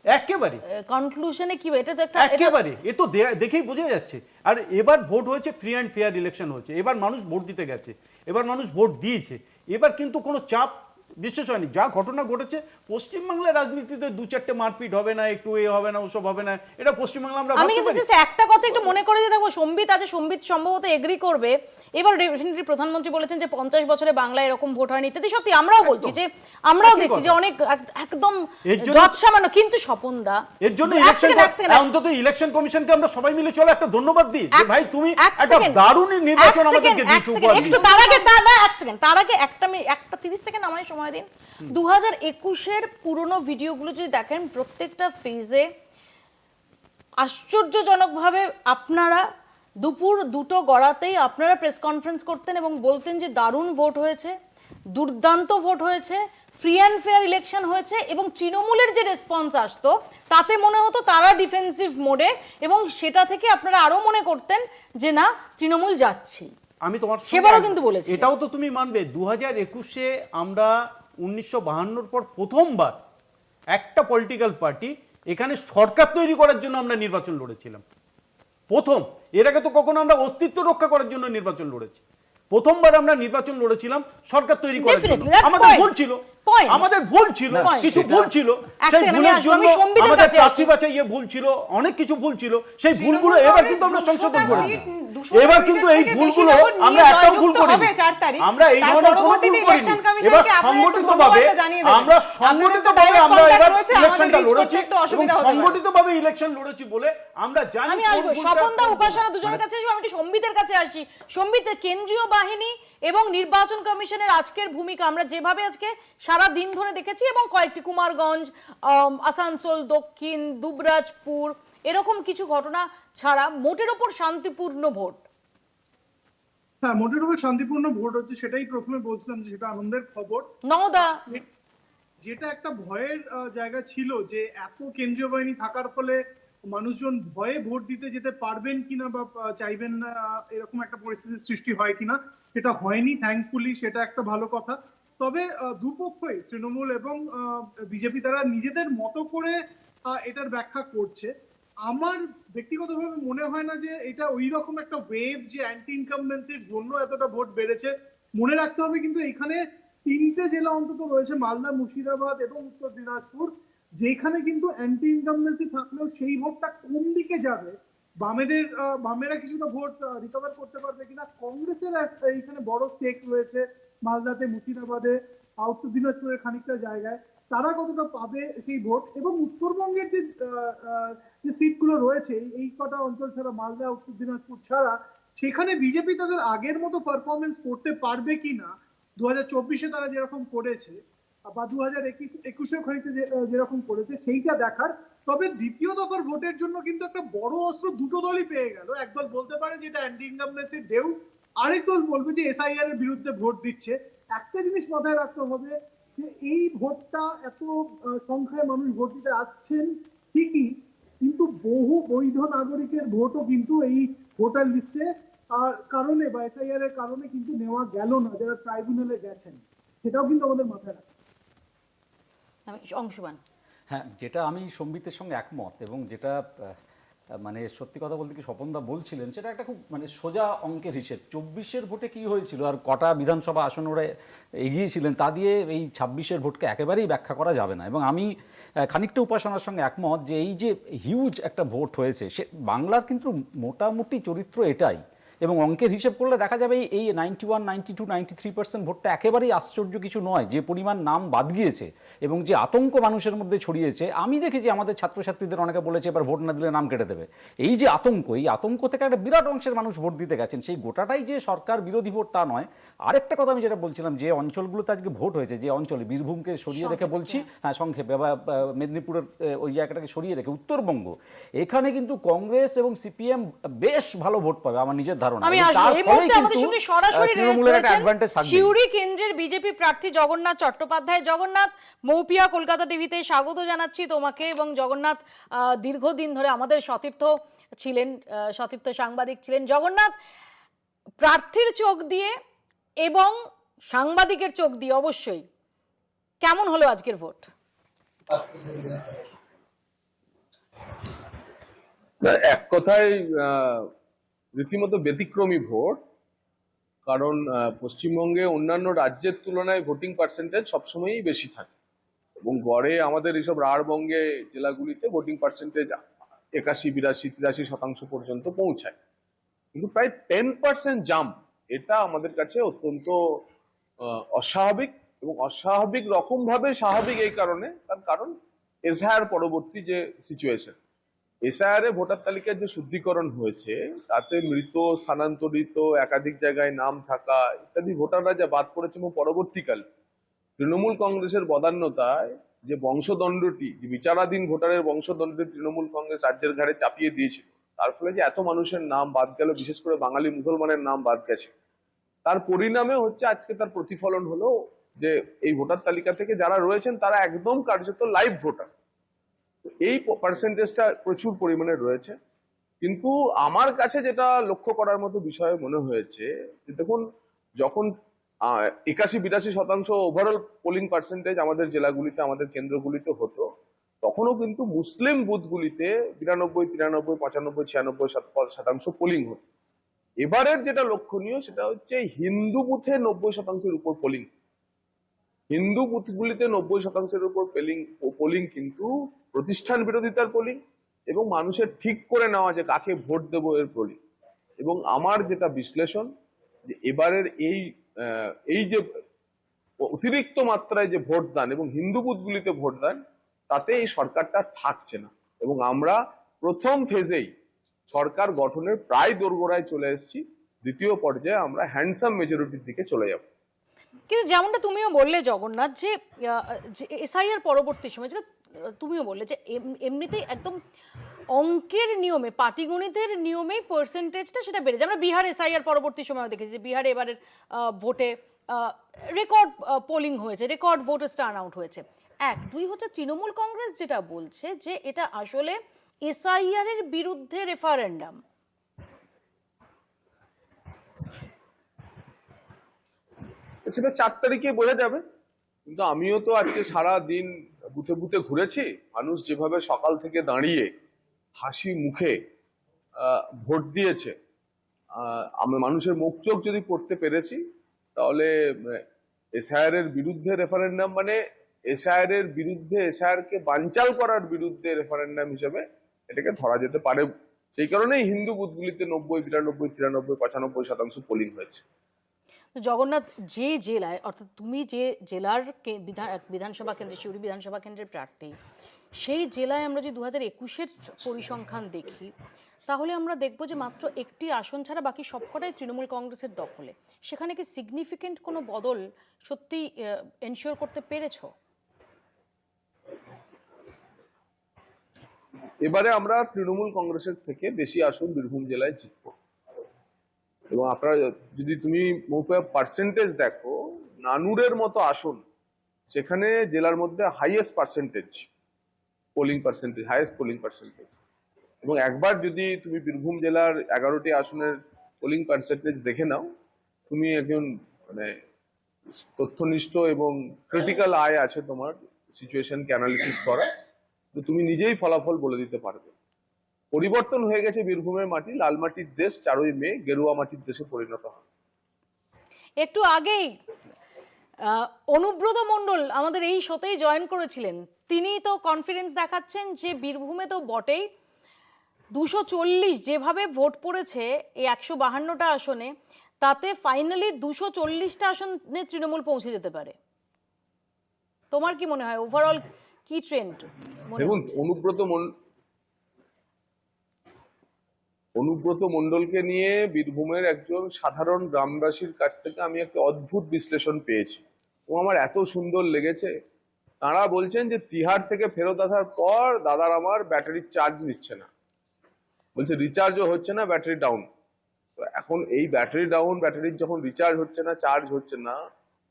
Speaker 7: একেবারে
Speaker 1: কনক্লুশনে কি এটা তো একটা
Speaker 7: একেবারে, এ তো দেখেই বোঝা যাচ্ছে। আর এবার ভোট হয়েছে, ফ্রি অ্যান্ড ফেয়ার ইলেকশন হয়েছে, এবার মানুষ ভোট দিতে গেছে, এবার মানুষ ভোট দিয়েছে, এবার কিন্তু কোনো চাপ বিশেষ হয়নি। যা ঘটনা ঘটেছে পশ্চিমবাংলার রাজনীতিতে, 2-4টে মারপিট হবে না, একটু এ হবে না, ওসব হবে না, এটা পশ্চিমবাংলা আমরা।
Speaker 1: আমি কিন্তু জাস্ট একটা কথা একটু মনে করে দেখো, সম্বিত আছে, সম্বিত সম্ভবত এগ্রি করবে। এবার ডেফিনেটলি প্রধানমন্ত্রী বলেছেন যে 50 বছরে বাংলায় এরকম ভোট হয়নি ইত্যাদি। সত্যি আমরাও বলছি যে, আমরাও দেখছি যে অনেক একদম যৎসামান্য, কিন্তু স্বপনদা
Speaker 7: এর জন্য অন্তত ইলেকশন কমিশনকে আমরা সবাই মিলে চলো একটা ধন্যবাদ দিই যে ভাই তুমি একটা দারুণ নির্বাচন আমাদেরকে দিয়েছো।
Speaker 1: একটু তার আগে তার আগে একটা 30 সেকেন্ড আমায় সময় দিন। 2021-এর পুরনো ভিডিওগুলো যদি দেখেন, প্রত্যেকটা ফেজে আশ্চর্যজনকভাবে আপনারা দুপুর 2টো গড়াতেই আপনারা প্রেস কনফারেন্স করতেন এবং বলতেন যে দারুণ ভোট হয়েছে, দুর্দান্ত ভোট হয়েছে, ফ্রি অ্যান্ড ফেয়ার ইলেকশন হয়েছে, এবং তৃণমূলের যে রেসপন্স আসতো তাতে মনে হতো তারা ডিফেন্সিভ মোডে, এবং সেটা থেকে আপনারা আরো মনে করতেন যে না, তৃণমূল যাচ্ছে।
Speaker 7: আমি তোমার সঙ্গে
Speaker 1: সেবারও কিন্তু বলেছি।
Speaker 7: এটাও তো তুমি মানবে 2021-এ আমরা 1952 পর প্রথমবার একটা পলিটিক্যাল পার্টি এখানে সরকার তৈরি করার জন্য আমরা নির্বাচন লড়েছিলাম। প্রথম, এর আগে তো কখনো আমরা অস্তিত্ব রক্ষা করার জন্য নির্বাচন লড়েছি। প্রথমবার আমরা নির্বাচন লড়েছিলাম সরকার তৈরি করার জন্য।
Speaker 1: Definitely, that's
Speaker 7: আমাদের
Speaker 1: point.
Speaker 7: ভুল ছিল,
Speaker 1: Point.
Speaker 7: আমাদের ভুল ছিল,
Speaker 1: Point.
Speaker 7: কিছু ভুল ছিল,
Speaker 1: এক
Speaker 7: সেই
Speaker 1: second,
Speaker 7: ভুলের
Speaker 1: আমি
Speaker 7: জন্য
Speaker 1: সম্বিতের
Speaker 7: আমাদের
Speaker 1: কাছে আসি।
Speaker 7: প্রার্থী বাছাইয়ে ভুল ছিল, অনেক কিছু ভুল ছিল, সেই ভুলগুলো এবার কিন্তু আমরা সংশোধন করেছি। এবার কিন্তু এই ভুলগুলো আমরা একটা ভুল করিনি, আমরা এই ধরনের কোনো ভুল করিনি। এবার সংগঠিতভাবে আমরা এবার ইলেকশনটা লড়েছি, এবং সংগঠিতভাবে ইলেকশন লড়েছি বলে আমরা জানি।
Speaker 1: আমি আসবো স্বপনদা, উপাসনা দুজনের কাছে আসবো, আমি একটু সম্বিতের কাছে আসি। সম্বিত, কেন্দ্রীয় বাহিনী এবং নির্বাচন কমিশনের আজকের ভূমিকা আমরা যেভাবে আজকে সারা দিন ধরে দেখেছি, এবং কয়েকটি কুমারগঞ্জ, আসানসোল দক্ষিণ, দুবরাজপুর এরকম কিছু ঘটনা ছাড়া মোটের ওপর শান্তিপূর্ণ ভোট।
Speaker 5: হ্যাঁ, মোটের উপর শান্তিপূর্ণ ভোট হচ্ছে, সেটাই প্রথমে বলছিলাম যে সেটা আনন্দের খবর।
Speaker 1: নওদা,
Speaker 5: যেটা একটা ভয়ের জায়গা ছিল যে এত কেন্দ্রীয় বাহিনী থাকার ফলে মানুষজন ভয়ে ভোট দিতে যেতে পারবেন কিনা বা চাইবেন না, এরকম একটা পরিস্থিতির সৃষ্টি হয় কিনা, সেটা হয়নি থ্যাঙ্কফুলি, সেটা একটা ভালো কথা। তবে দুপক্ষই তৃণমূল এবং বিজেপি তারা নিজেদের মতো করে এটার ব্যাখ্যা করছে। আমার ব্যক্তিগতভাবে মনে হয় না যে এটা ওই রকম একটা ওয়েভ যে অ্যান্টি ইনকামবেন্সির জন্য এতটা ভোট বেড়েছে। মনে রাখতে হবে কিন্তু এখানে 3টে জেলা অন্তত রয়েছে, মালদা, মুর্শিদাবাদ এবং উত্তর দিনাজপুর, যেখানে কিন্তু অ্যান্টি ইনকামবেন্সি থাকলেও সেই ভোটটা কোন দিকে যাবে, বামেরা কিছুটা ভোট রিকভার করতে পারবে কিনা, কংগ্রেসের এইখানে বড় স্টেক রয়েছে মালদাতে, মুর্শিদাবাদে, উত্তর দিনাজপুরের খানিকটা জায়গায়, তারা কতটা পাবে সেই ভোট, এবং উত্তরবঙ্গের যে সিটগুলো রয়েছে এই কটা অঞ্চল ছাড়া, মালদা, উত্তর দিনাজপুর ছাড়া, সেখানে বিজেপি তাদের আগের মতো পারফরমেন্স করতে পারবে কিনা 2024-এ তারা যেরকম করেছে বা 2021-এ খানিকটা যেরকম করেছে, সেইটা দেখার। তবে দ্বিতীয় দফার ভোটের জন্য কিন্তু একটা বড় অস্ত্র দুটো দলই পেয়ে গেল। একদল বলতে পারে যে এটা অ্যান্টি ইনকামবেন্সির ঢেউ, আরেক দল বলবে যে এসআইআর এর বিরুদ্ধে ভোট দিচ্ছে। একটা জিনিস মাথায় রাখতে হবে যে এই ভোটটা এত সংখ্যায় মানুষ ভোট দিতে আসছেন ঠিকই, কিন্তু বহু বৈধ নাগরিকের ভোটও কিন্তু এই ভোটার লিস্টে কারণে বা এসআইআর এর কারণে কিন্তু নেওয়া গেল না, যারা ট্রাইব্যুনালে গেছেন, সেটাও কিন্তু আমাদের মাথায় রাখতে হবে।
Speaker 1: অংশমান।
Speaker 9: হ্যাঁ, যেটা আমি সম্বিতের সঙ্গে একমত, এবং যেটা মানে সত্যি কথা বলতে কি স্বপনদা বলছিলেন সেটা একটা খুব মানে সোজা অঙ্কের হিসেব। 24-এর ভোটে কি হয়েছিল আর কটা বিধানসভা আসন ওরা এগিয়েছিলেন তা দিয়ে এই 26-এর ভোটকে একেবারেই ব্যাখ্যা করা যাবে না। এবং আমি খানিকটা উপাসনার সঙ্গে একমত যে এই যে হিউজ একটা ভোট হয়েছে, সে বাংলার কিন্তু মোটামুটি চরিত্র এটাই, এবং অঙ্কের হিসেব করলে দেখা যাবে এই 91, 92, 93% ভোটটা একেবারেই আশ্চর্য কিছু নয়। যে পরিমাণ নাম বাদ গিয়েছে এবং যে আতঙ্ক মানুষের মধ্যে ছড়িয়েছে, আমি দেখেছি আমাদের ছাত্রছাত্রীদের অনেকে বলেছে এবার ভোট না দিলে নাম কেটে দেবে। এই যে আতঙ্ক, এই আতঙ্ক থেকে একটা বিরাট অংশের মানুষ ভোট দিতে গেছেন। সেই গোটাটাই যে সরকার বিরোধী ভোট তা নয়। আরেকটা কথা আমি যেটা বলছিলাম, যে অঞ্চলগুলোতে আজকে ভোট হয়েছে, যে অঞ্চলে বীরভূমকে সরিয়ে রেখে বলছি, হ্যাঁ সংক্ষেপে, বা মেদিনীপুরের ওই জায়গাটাকে সরিয়ে রেখে উত্তরবঙ্গ, এখানে কিন্তু কংগ্রেস এবং সিপিএম বেশ ভালো ভোট পাবে আমার নিজের ধারণা।
Speaker 1: আমি আসবো এই মুহূর্তে আমাদের সঙ্গে সরাসরি রয়েছেন সিউড়ি কেন্দ্রের বিজেপি প্রার্থী জগন্নাথ চট্টোপাধ্যায়। জগন্নাথ, মৌপিয়া কলকাতা টিভিতে স্বাগত জানাচ্ছি তোমাকে। এবং জগন্নাথ দীর্ঘদিন ধরে আমাদের সতীর্থ ছিলেন, সতীর্থ সাংবাদিক ছিলেন। জগন্নাথ, প্রার্থীর চোখ দিয়ে এবং সাংবাদিকের চোখ দিয়ে অবশ্যই কেমন হলো আজকের ভোট?
Speaker 10: এক কথায় রীতিমতো ব্যতিক্রমী ভোট, কারণ পশ্চিমবঙ্গে অন্যান্য রাজ্যের তুলনায় ভোটিং পার্সেন্টেজ সবসময়ই বেশি থাকে, এবং গড়ে আমাদের এইসব রাঢ়বঙ্গে জেলাগুলিতে ভোটিং পার্সেন্টেজ 81, 82, 83% পর্যন্ত পৌঁছায়। কিন্তু প্রায় 10% জাম্প, এটা আমাদের কাছে অত্যন্ত অস্বাভাবিক, এবং অস্বাভাবিক রকম ভাবে স্বাভাবিক এই কারণে, তার কারণ এসআইআর পরবর্তী যে সিচুয়েশন, এসআইআর ভোটার তালিকার যে শুদ্ধিকরণ হয়েছে তাতে মৃত, স্থানান্তরিত, একাধিক জায়গায় নাম থাকা ইত্যাদি ভোটাররা যা বাদ পড়েছে, এবং পরবর্তীকালে তৃণমূল কংগ্রেসের বদান্যতায় যে বংশদণ্ডটি, যে বিচারাধীন ভোটারের বংশদণ্ডটি তৃণমূল কংগ্রেস রাজ্যের ঘাড়ে চাপিয়ে দিয়েছিল, তার ফলে যে এত মানুষের নাম বাদ গেল, বিশেষ করে বাঙালি মুসলমানের নাম বাদ গেছে, তার পরিণামে হচ্ছে আজকে তার প্রতিফলন হলো যে এই ভোটার তালিকা থেকে যারা রয়েছেন তারা একদম কার্যত লাইভ ভোটার। এই পার্সেন্টেজটা প্রচুর পরিমাণে রয়েছে। কিন্তু আমার কাছে যেটা লক্ষ্য করার মতো বিষয় মনে হয়েছে যে দেখুন, যখন 81-82% ওভারঅল পোলিং পার্সেন্টেজ আমাদের জেলাগুলিতে, আমাদের কেন্দ্রগুলিতে হতো, তখনও কিন্তু মুসলিম বুথগুলিতে 92, 93, 95, 96% পোলিং হতো। এবারের যেটা লক্ষণীয় সেটা হচ্ছে হিন্দু বুথে 90%-এর উপর পোলিং। হিন্দু বুথগুলিতে 90%-এর উপর পোলিং কিন্তু প্রতিষ্ঠান বিরোধিতার পোলিং এবং মানুষের ঠিক করে নেওয়া যে কাকে ভোট দেবো এর পোলিং। এবং আমার যেটা বিশ্লেষণ, যে এবারের এই যে অতিরিক্ত মাত্রায় যে ভোটদান এবং হিন্দু বুথগুলিতে ভোটদান, তাতে এই সরকারটা থাকছে না এবং আমরা প্রথম ফেজেই সরকার গঠনের প্রায় দোরগোড়ায় চলে এসেছি। দ্বিতীয় পর্যায়ে আমরা হ্যান্ডসাম মেজরিটির দিকে চলে যাব।
Speaker 1: কিন্তু যেমনটা তুমিও বললে জগন্নাথ, যে এসআইআর পরবর্তী সময়, যেটা তুমিও বললে যে এমনিতেই একদম অঙ্কের নিয়মে, পাটিগণিতের নিয়মেই পার্সেন্টেজটা সেটা বেড়েছে। আমরা বিহার এসআইআর পরবর্তী সময় দেখেছি যে বিহারে এবারের ভোটে রেকর্ড পোলিং হয়েছে, রেকর্ড ভোটার্স টার্ন আউট হয়েছে। 1, 2 হচ্ছে তৃণমূল কংগ্রেস যেটা বলছে যে এটা আসলে এসআইআর এর বিরুদ্ধে রেফারেন্ডাম।
Speaker 10: সেটা 4 তারিখে বোঝা যাবে। কিন্তু আমিও তো আজকে সারা দিন বুথে বুথে ঘুরেছি। মানুষ যেভাবে সকাল থেকে দাঁড়িয়ে হাসি মুখে ভোট দিয়েছে, আমি মানুষের মুখ চোখ যদি পড়তে পেরেছি, তাহলে এসআইআর এর বিরুদ্ধে রেফারেন্ডাম মানে এসআইআর এর বিরুদ্ধে, এসআইআর কে বানচাল করার বিরুদ্ধে রেফারেন্ডাম হিসেবে এটাকে ধরা যেতে পারে। সেই কারণেই হিন্দু বুথগুলিতে 90, 92, 93, 95% পোলিং হয়েছে।
Speaker 1: জগন্নাথ, যে জেলায়, অর্থাৎ তুমি যে জেলার বিধানসভা কেন্দ্রে, সিউড়ি বিধানসভা কেন্দ্রের প্রার্থী, সেই জেলায় আমরা যদি 2021-এর পরিসংখ্যান দেখি, তাহলে আমরা দেখব যে মাত্র একটি আসন ছাড়া বাকি সবকটাই তৃণমূল কংগ্রেসের দখলে। সেখানে কি সিগনিফিকেন্ট কোনো বদল সত্যি এনশিওর করতে পেরেছো?
Speaker 10: এবারে আমরা তৃণমূল কংগ্রেসের থেকে বেশি আসন বীরভূম জেলায় জিতব। এবং আপনারা যদি তুমি পার্সেন্টেজ দেখো, নানুরের মতো আসন, সেখানে জেলার মধ্যে হাইয়েস্ট পোলিং পার্সেন্টেজ। এবং একবার যদি তুমি বীরভূম জেলার 11টি আসনের পোলিং পার্সেন্টেজ দেখে নাও, তুমি একজন মানে তথ্যনিষ্ঠ এবং ক্রিটিক্যাল আই আছে তোমার সিচুয়েশনকে অ্যানালিসিস করা, তো তুমি নিজেই ফলাফল বলে দিতে পারবে। পরিবর্তন হয়ে গেছে বীরভূমের মাটি, লাল মাটির দেশ 4ই মে গেরুয়া মাটির দেশে পরিণত হয়।
Speaker 1: একটু আগেই অনুব্রত মণ্ডল আমাদের এই শোতেই জয়েন করেছিলেন। তিনি তো কনফিডেন্স দেখাচ্ছেন যে বীরভূমে তো বটেই 240 যেভাবে ভোট পড়েছে এই 152টা আসনে, তাতে ফাইনালি 240টা আসনে তৃণমূল পৌঁছে যেতে পারে। তোমার কি মনে হয় ওভারঅল কি ট্রেন্ড?
Speaker 10: দেখুন, অনুব্রত মণ্ডলকে নিয়ে বীরভূমের একজন সাধারণ গ্রামবাসীর কাছ থেকে আমি একটা অদ্ভুত বিশ্লেষণ পেয়েছি এবং আমার এত সুন্দর লেগেছে। তারা বলছেন যে তিহার থেকে ফেরত আসার পর দাদার আমার ব্যাটারির চার্জ নিচ্ছে না, বলছে রিচার্জও হচ্ছে না, ব্যাটারি ডাউন। তো এখন এই ব্যাটারির যখন রিচার্জ হচ্ছে না, চার্জ হচ্ছে না,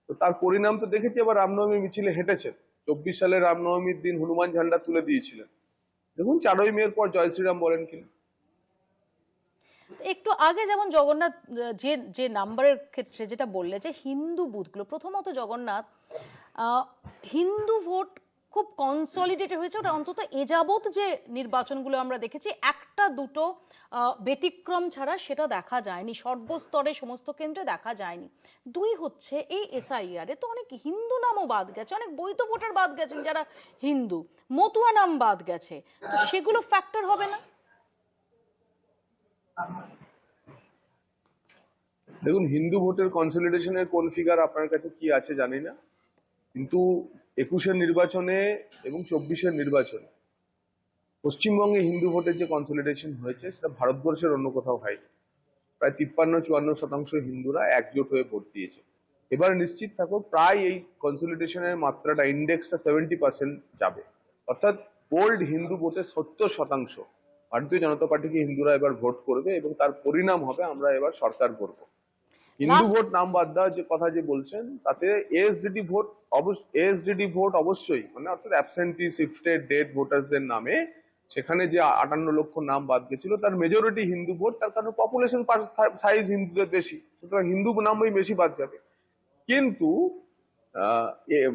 Speaker 10: তো তার পরিণাম তো দেখেছি। আবার রামনবমী মিছিলে হেঁটেছেন, 24 সালে রামনবমীর দিন হনুমান ঝান্ডা তুলে দিয়েছিলেন। দেখুন 4ই মের পর জয় শ্রীরাম বলেন কিনা।
Speaker 1: একটু আগে যেমন জগন্নাথ যে নাম্বারের ক্ষেত্রে যেটা বললে যে হিন্দু বুথগুলো, প্রথমত জগন্নাথ, হিন্দু ভোট খুব কনসলিডেটেড হয়েছে। ওটা অন্তত এ যাবৎ যে নির্বাচনগুলো আমরা দেখেছি, 1-2 ব্যতিক্রম ছাড়া সেটা দেখা যায়নি, সর্বস্তরে সমস্ত কেন্দ্রে দেখা যায়নি। 2 হচ্ছে এই এসআইআরে তো অনেক হিন্দু নামও বাদ গেছে, অনেক বৈধ ভোটার বাদ গেছেন যারা হিন্দু, মতুয়া নাম বাদ গেছে, তো সেগুলো ফ্যাক্টর হবে না?
Speaker 10: দেখুন, হিন্দু ভোটের কনসলিডেশনের কোন ফিগার আপনার কাছে কি আছে জানি না, কিন্তু 21-এর নির্বাচনে এবং 24-এর নির্বাচনে পশ্চিমবঙ্গে হিন্দু ভোটের যে কনসলিডেশন হয়েছে সেটা ভারতবর্ষের অন্য কোথাও হয়নি। প্রায় 53-54% হিন্দুরা একজোট হয়ে ভোট দিয়েছে। এবার নিশ্চিত থাকো প্রায় এই কনসলিডেশনের মাত্রাটা ইন্ডেক্সটা 70% যাবে, অর্থাৎ ওল্ড হিন্দু ভোটের 70% ভারতীয় জনতা পার্টিকে হিন্দুরা এবার ভোট করবে এবং তার পরিণাম হবে আমরা এবার সরকার করব। হিন্দু ভোট নাম বাদ দেওয়ার যে কথা যে বলছেন তাতে এএসডিডি ভোট অবশ্যই, মানে অর্থাৎ অ্যাবসেন্টি শিফটেড ডেড ভোটার্সদের নামে সেখানে যে 58 লক্ষ নাম বাদ গেছিল তার মেজরিটি হিন্দু ভোট, তার কারণ পপুলেশন সাইজ হিন্দুদের বেশি, সুতরাং হিন্দু নামই বেশি বাদ যাবে। কিন্তু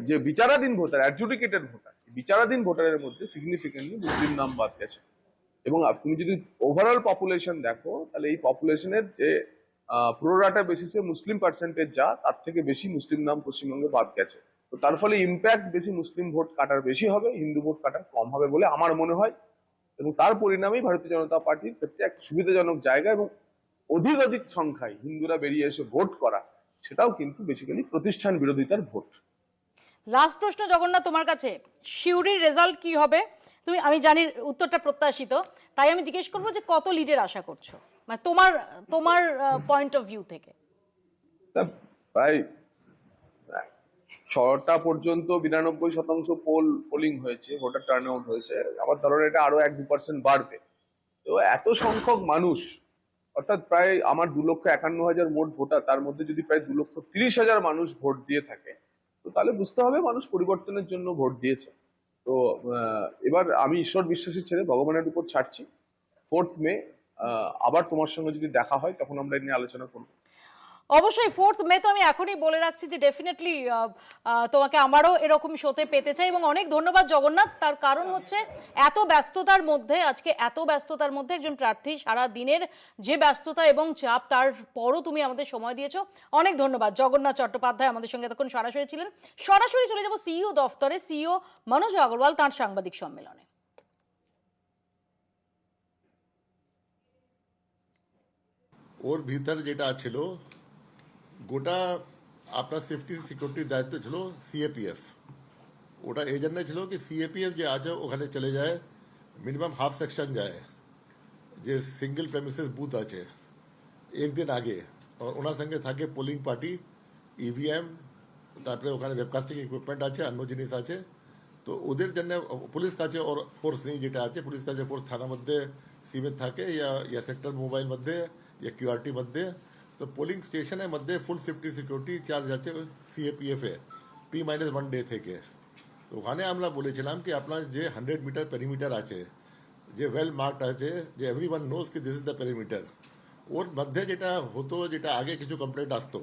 Speaker 10: যে বিচারাধীন ভোটার, অ্যাডজুডিকেটেড ভোটার, বিচারাধীন ভোটারের মধ্যে সিগনিফিকেন্টলি মুসলিম নাম বাদ গেছে। এবং আপনি যদি ওভারঅল পপুলেশন দেখো তাহলে এই পপুলেশনের যে প্রোরাটা বেসিসে মুসলিম পার্সেন্টেজ যা, তার থেকে বেশি মুসলিম নাম পশ্চিমবঙ্গে বাদ গেছে। তো তার ফলে ইম্প্যাক্ট বেশি মুসলিম ভোট কাটার বেশি হবে, হিন্দু ভোট কাটার কম হবে বলে আমার মনে হয়। এবং তার পরিণামেই ভারতীয় জনতা পার্টির ক্ষেত্রে একটা সুবিধাজনক জায়গা এবং অধিক সংখ্যায় হিন্দুরা বেরিয়ে এসে ভোট করা, সেটাও কিন্তু বেসিক্যালি প্রতিষ্ঠান বিরোধিতার ভোট।
Speaker 1: লাস্ট প্রশ্ন জগন্নাথ তোমার কাছে, সিউড়ির রেজাল্ট কি হবে? আমি জানি উত্তরটা প্রত্যাশিত, তাই আমি জিজ্ঞেস করবো যে কত লিডের আশা করছো, মানে তোমার পয়েন্ট অফ ভিউ থেকে।
Speaker 10: প্রায় 6টা পর্যন্ত 92% পোলিং হয়েছে, ভোটার টার্ন আউট হয়েছে। আমার ধারণা এটা আরো 1-2% বাড়বে। তো এত সংখ্যক মানুষ, অর্থাৎ প্রায় আমার 2,51,000 মোট ভোটার, তার মধ্যে যদি প্রায় 2,30,000 মানুষ ভোট দিয়ে থাকে, তো তাহলে বুঝতে হবে মানুষ পরিবর্তনের জন্য ভোট দিয়েছে। তো এবার আমি ঈশ্বর বিশ্বাসী ছেড়ে ভগবানের উপর ছাড়ছি। 4th মে আবার তোমার সঙ্গে যদি দেখা হয় তখন আমরা এটা নিয়ে আলোচনা করবো।
Speaker 1: অবশ্যই 4th মে তো আমি এখনই বলে রাখছি যে ডেফিনেটলি তোমাকে আমারও এরকম শোতে পেতে চাই। এবং অনেক ধন্যবাদ জগন্নাথ, তার কারণ হচ্ছে এত ব্যস্ততার মধ্যে, আজকে এত ব্যস্ততার মধ্যে একজন প্রার্থী সারা দিনের যে ব্যস্ততা এবং চাপ, তারপরও তুমি আমাদের সময় দিয়েছো, অনেক ধন্যবাদ। জগন্নাথ চট্টোপাধ্যায় আমাদের সঙ্গে এতক্ষণ সরাসরি ছিলেন। সরাসরি চলে যাবো সিইও দফতরে, সিইও মনোজ আগরওয়াল তাঁর সাংবাদিক সম্মেলনে।
Speaker 11: ওর ভিতর যেটা ছিল গোটা আপনার সেফটি সিকিউরিটির দায়িত্ব ছিল সিএপিএফ। ওটা এই জন্য ছিল কি সিএপিএফ যে আছে ওখানে চলে যায়, মিনিমাম হাফ সেকশন যায়, যে সিঙ্গেল প্রেমিসেস বুথ আছে একদিন আগে, ওনার সঙ্গে থাকে পোলিং পার্টি, ইভিএম, তারপরে ওখানে ওয়েবকাস্টিং ইকুইপমেন্ট আছে, অন্য জিনিস আছে। তো ওদের জন্য পুলিশ কাছে ওর ফোর্স নেই, যেটা আছে পুলিশ কাছে ফোর্স থানার মধ্যে সীমিত থাকে, ইয়া সেক্টর মোবাইল মধ্যে, ইয়া কিউআরটি মধ্যে। তো পোলিং স্টেশনের মধ্যে ফুল সেফটি সিকিউরিটি চার্জ আছে সিএপিএফ এ P-1 ডে থেকে। তো ওখানে আমরা বলেছিলাম কি আপনার যে 100 মিটার পেরিমিটার আছে, যে ওয়েল মার্কড আছে, যে এভরিওয়ান নোজ কি দিস ইজ দ্য পেরিমিটার, ওর মধ্যে যেটা হতো, যেটা আগে কিছু কমপ্লেন্ট আসতো,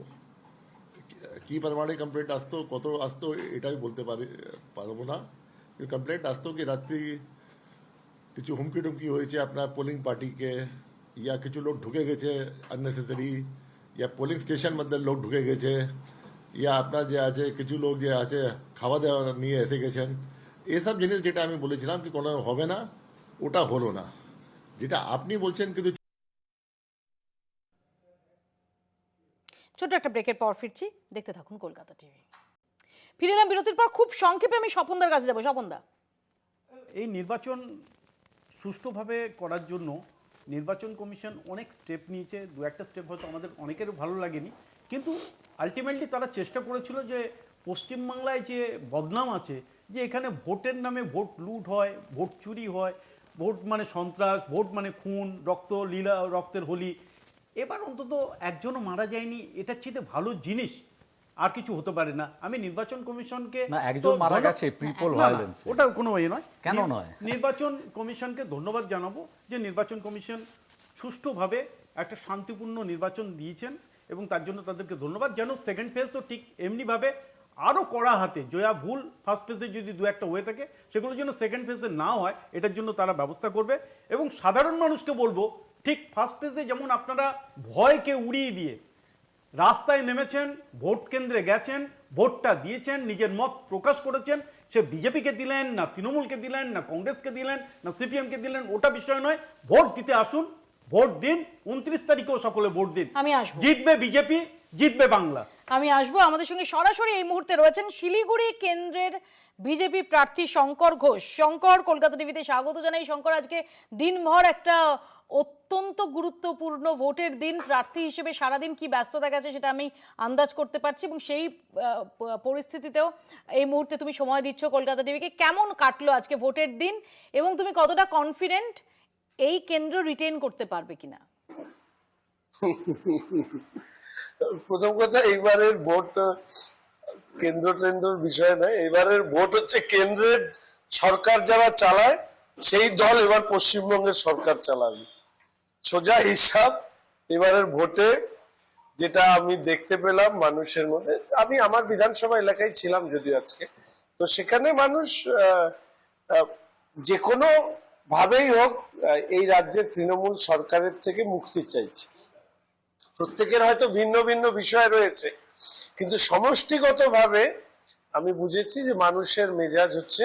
Speaker 11: কি পরিমাণে কমপ্লেন্ট আসতো, কত আসতো এটা আমি বলতে পারবো না। কমপ্লেন্ট আসতো কি রাত্রি কিছু হুমকি টুমকি হয়েছে আপনার পোলিং পার্টিকে, ইয়া কিছু লোক ঢুকে গেছে আননেসেসারি, ইয়া পোলিং স্টেশন মধ্যে লোক ঢুকে গেছে, ইয়া আপনার যে আছে কিছু লোক যে আছে খাওয়া দাওয়া নিয়ে এসে গেছেন, এসব জিনিস যেটা আমি বলেছিলাম কি কোনো হবে না, ওটা হলো না। যেটা আপনি বলছেন কিন্তু।
Speaker 1: ছোট্ট একটা ব্রেকের পর ফিরছি, দেখতে থাকুন কলকাতা টিভি। ফিরে এলাম বিরতির পর। খুব সংক্ষেপে আমি স্বপনদার কাছে যাবো। স্বপনদা,
Speaker 7: এই নির্বাচন সুষ্ঠুভাবে করার জন্য নির্বাচন কমিশন অনেক স্টেপ নিয়েছে। 2-1টা স্টেপ হয়তো আমাদের অনেকেরও ভালো লাগেনি, কিন্তু আলটিমেটলি তারা চেষ্টা করেছিল যে পশ্চিমবাংলায় যে বদনাম আছে, যে এখানে ভোটের নামে ভোট লুট হয়, ভোট চুরি হয়, ভোট মানে সন্ত্রাস, ভোট মানে খুন, লীলা রক্তের হোলি, এবার অন্তত একজনও মারা যায়নি, এটার চেয়ে ভালো জিনিস আর কিছু হতে পারে না। আমি নির্বাচন কমিশনকে,
Speaker 9: না একজন মারা গেছে পিপল ভায়োলেন্স,
Speaker 7: ওটা কোনো ইয়ে নয়,
Speaker 9: কেন নয়,
Speaker 7: নির্বাচন কমিশনকে ধন্যবাদ জানাবো যে নির্বাচন কমিশন সুষ্ঠুভাবে একটা শান্তিপূর্ণ নির্বাচন দিয়েছেন এবং তার জন্য তাদেরকে ধন্যবাদ। যেন সেকেন্ড ফেজ তো ঠিক এমনিভাবে আরও কড়া হাতে, জয়া ভুল ফার্স্ট ফেজে যদি 2-1টা হয়ে থাকে সেগুলো যেন সেকেন্ড ফেজে না হয়, এটার জন্য তারা ব্যবস্থা করবে। এবং সাধারণ মানুষকে বলবো, ঠিক ফার্স্ট ফেজে যেমন আপনারা ভয়কে উড়িয়ে দিয়ে রাস্তায় নেমেছেন, ভোট কেন্দ্রে গেছেন, ভোটটা দিয়েছেন, নিজের মত প্রকাশ করেছেন, সে বিজেপিকে দিলেন না তৃণমূলকে দিলেন না কংগ্রেসকে দিলেন না সিপিএমকে দিলেন, ওটা বিষয় নয়। ভোট দিতে আসুন, ভোট দিন, 29 তারিখেও সকলে ভোট দিন।
Speaker 1: আমি আসবো।
Speaker 7: জিতবে বিজেপি, জিতবে বাংলা।
Speaker 1: আমি আসবো। আমাদের সঙ্গে সরাসরি এই মুহূর্তে রয়েছেন শিলিগুড়ি কেন্দ্রের বিজেপি প্রার্থী শঙ্কর ঘোষ। শঙ্কর, কলকাতা টিভিতে স্বাগত জানাই। শঙ্কর, আজকে দিনভর একটা অত্যন্ত গুরুত্বপূর্ণ ভোটের দিন, প্রার্থী হিসেবে সারাদিন কি ব্যস্ততা গেছে সেটা আমি আন্দাজ করতে পারছি, এবং সেই পরিস্থিতিতেও এই মুহূর্তে তুমি সময় দিচ্ছ কলকাতা টিভিকে। কেমন কাটলো আজকে ভোটের দিন, এবং তুমি কতটা কনফিডেন্ট এই কেন্দ্র রিটেন করতে পারবে কিনা?
Speaker 12: প্রথম কথা, এইবারের ভোট কেন্দ্রের বিষয় নয়, এবারের ভোট হচ্ছে কেন্দ্রের সরকার যারা চালায় সেই দল এবার পশ্চিমবঙ্গের সরকার চালাবে। সোজা হিসাব এবারের ভোটে যেটা আমি দেখতে পেলাম মানুষের মধ্যে, আমি আমার বিধানসভা এলাকায় ছিলাম যদিও আজকে, তো সেখানে মানুষ যে কোনো ভাবেই হোক এই রাজ্যের তৃণমূল সরকারের থেকে মুক্তি চাইছে। প্রত্যেকের হয়তো ভিন্ন ভিন্ন বিষয় রয়েছে, কিন্তু সমষ্টিগতভাবে আমি বুঝেছি যে মানুষের মেজাজ হচ্ছে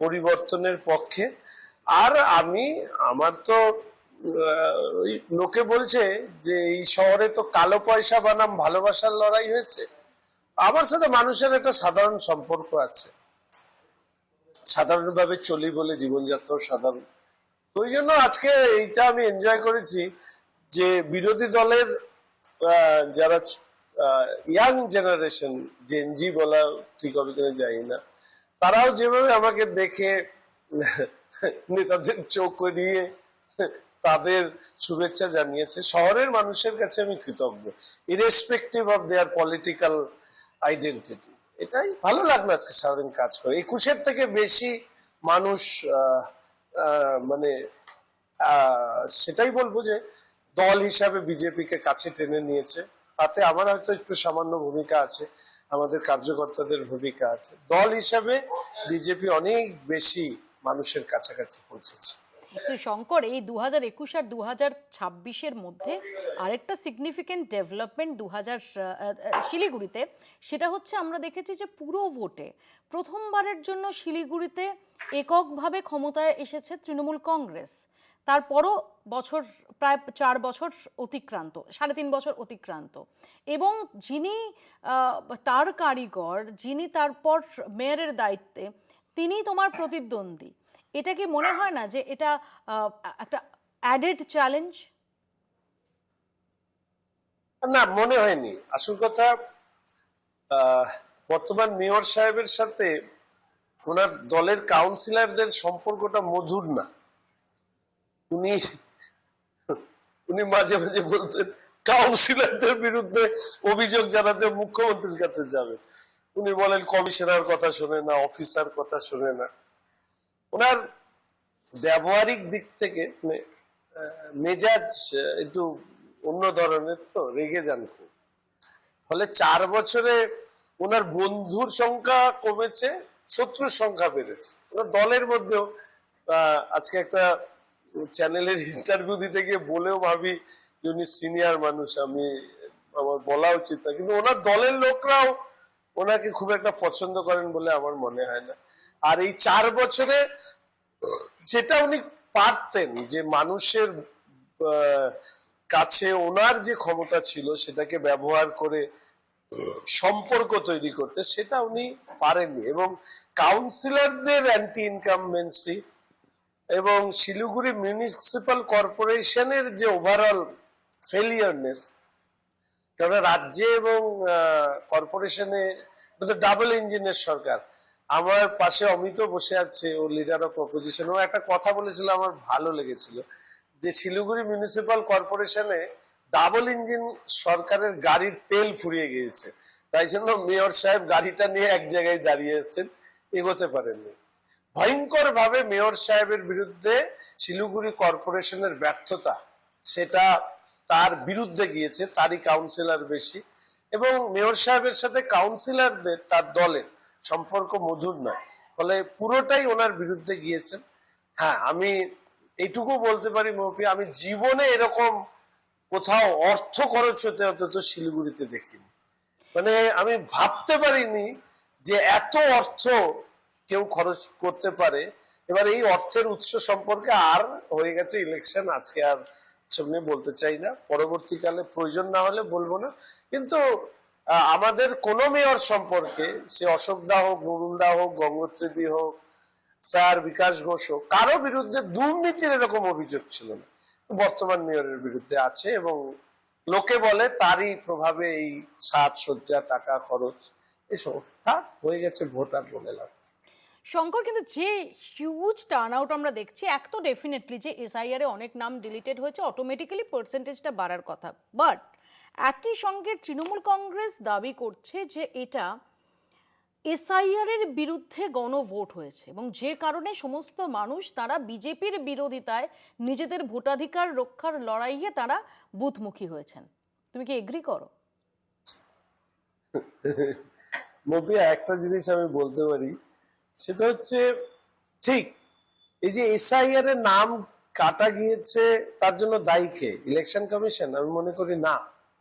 Speaker 12: পরিবর্তনের পক্ষে। আর আমার তো ওই লোকে বলছে যে এই শহরে তো কালো পয়সা বনাম ভালোবাসার লড়াই হয়েছে। আমার সাথে মানুষের একটা সাধারণ সম্পর্ক আছে, সাধারণভাবে চলি বলে জীবনযাত্রাও সাধারণ। ওই জন্য আজকে এইটা আমি এনজয় করেছি যে বিরোধী দলের যারা ইয়াং জেনারেশন, জেনজি বলা ঠিক হবে কিনা জানি না, তারাও যেভাবে আমাকে দেখে নেতাদের চোখ নিয়ে তাদের শুভেচ্ছা জানিয়েছে, শহরের মানুষের কাছে আমি কৃতজ্ঞ, irrespective of their political identity. এটাই ভালো লাগলো আজকে সারাদিন কাজ করে। 21-এর থেকে বেশি মানুষ মানে সেটাই বলবো যে দল হিসাবে বিজেপিকে কাছে টেনে নিয়েছে। তাতে আমার হয়তো একটু সামান্য ভূমিকা আছে, আমাদের কার্যকর্তাদের ভূমিকা আছে। দল হিসাবে বিজেপি অনেক বেশি মানুষের কাছাকাছি পৌঁছেছে।
Speaker 1: তো শঙ্কর, এই 2021 আর 2026-এর মধ্যে আরেকটা সিগনিফিকেন্ট ডেভেলপমেন্ট শিলিগুড়িতে, সেটা হচ্ছে আমরা দেখেছি যে পুরো ভোটে প্রথমবারের জন্য শিলিগুড়িতে এককভাবে ক্ষমতায় এসেছে তৃণমূল কংগ্রেস। তারপরও বছর প্রায় 4 বছর অতিক্রান্ত, 3.5 বছর অতিক্রান্ত, এবং যিনি তার কারিগর, যিনি তারপর মেয়রের দায়িত্বে, তিনি তোমার প্রতিদ্বন্দ্বী। এটা কি মনে হয় না যে এটা একটা অ্যাডেড চ্যালেঞ্জ?
Speaker 12: না, মনে হয়নি। আসল কথা, বর্তমান মেয়র সাহেবের সাথে ওনার দলের কাউন্সিলরদের সম্পর্কটা মধুর না। উনি মাঝে মাঝে বলতেন কাউন্সিলরদের বিরুদ্ধে অভিযোগ জানাতে মুখ্যমন্ত্রীর কাছে যাবেন। উনি বলেন কমিশনার কথা শোনে না, অফিসার কথা শোনে না। ওনার ব্যবহারিক দিক থেকে মেজাজ একটু অন্য ধরনের, তো রেগে যান খুব। ফলে 4 বছরে ওনার বন্ধুর সংখ্যা কমেছে, শত্রুর সংখ্যা বেড়েছে। ওনার দলের মধ্যেও আজকে একটা চ্যানেলের ইন্টারভিউ দিতে গিয়ে বলেও ভাবি যে উনি সিনিয়র মানুষ, আমার বলা উচিত না, কিন্তু ওনার দলের লোকরাও ওনাকে খুব একটা পছন্দ করেন বলে আমার মনে হয় না। আর এই 4 বছরে যেটা উনি পারতেন যে মানুষের কাছে ওনার যে ক্ষমতা ছিল সেটাকে ব্যবহার করে সম্পর্ক তৈরি করতে, সেটা উনি পারেননি। এবং কাউন্সিলরদের অ্যান্টি ইনকামবেন্সি এবং শিলিগুড়ি মিউনিসিপাল কর্পোরেশনের যে ওভারঅল ফেলিয়ারনেস, কারণ রাজ্যে এবং কর্পোরেশনে ডাবল ইঞ্জিনের সরকার। আমার পাশে অমিত বসে আছে, ও লিডার অফ অপোজিশন। ও একটা কথা বলেছিল, আমার ভালো লেগেছিল, যে শিলিগুড়ি মিউনিসিপাল কর্পোরেশনে ডাবল ইঞ্জিন সরকারের গাড়ির তেল ফুরিয়ে গিয়েছে, তাই জন্য মেয়র সাহেব গাড়িটা নিয়ে এক জায়গায় দাঁড়িয়ে আছেন, এগোতে পারেননি। ভয়ঙ্কর ভাবে মেয়র সাহেবের বিরুদ্ধে শিলিগুড়ি কর্পোরেশনের ব্যর্থতা, সেটা তার বিরুদ্ধে গিয়েছে, তারই কাউন্সিলর বেশি। এবং মেয়র সাহেবের সাথে কাউন্সিলরদের, তার দলের সম্পর্ক মধুর নয়, ফলে পুরোটাই ওনার বিরুদ্ধে গিয়েছেন। হ্যাঁ, আমি এইটুকু বলতে পারি মৌপি, আমি জীবনে এরকম কোথাও অর্থ খরচ হতে অন্তত শিলিগুড়িতে দেখিনি। মানে আমি ভাবতে পারিনি যে এত অর্থ কেউ খরচ করতে পারে। এবার এই অর্থের উৎস সম্পর্কে আর হয়ে গেছে ইলেকশন, আজকে আর সামনে বলতে চাই না, পরবর্তীকালে প্রয়োজন না হলে বলবো না। কিন্তু আমাদের কোন মেয়র সম্পর্কে, সে অশোক দা হোক, নুরুল দা হোক, গঙ্গোত্রী হোক, স্যার বিকাশ ঘোষ হোক, কারো বিরুদ্ধে দুর্নীতির এরকম অভিযোগ ছিল না। বর্তমান মেয়রের বিরুদ্ধে আছে এবং লোকে বলে তারই প্রভাবে এই সাজসজ্জা, টাকা খরচ এসব হয়ে গেছে, ভোটার বলে লাভ।
Speaker 1: শঙ্কর, কিন্তু যে হিউজ টার্ন আউট আমরা দেখছি, এক তো ডেফিনেটলি যে এসআইআর এ অনেক নাম ডিলিটেড হয়েছে, অটোমেটিক্যালি পার্সেন্টেজটা বাড়ার কথা, বাট একই সঙ্গে তৃণমূল কংগ্রেস দাবি করছে যে এটা এসআইআর এর বিরুদ্ধে গণভোট হয়েছে এবং যে কারণে সমস্ত মানুষ তারা বিজেপির বিরোধিতায় নিজেদের ভোটাধিকার রক্ষার লড়াইয়ে তারা বুথমুখী হয়েছেন। তুমি কি এগ্রি করো?
Speaker 12: মবিয়া, একটা জিনিস আমি বলতে পারি, সেটা হচ্ছে ঠিক এই যে এসআইআর এর নাম কাটা গিয়েছে তার জন্য দায়ী কে? Election commission? আমি মনে করি না।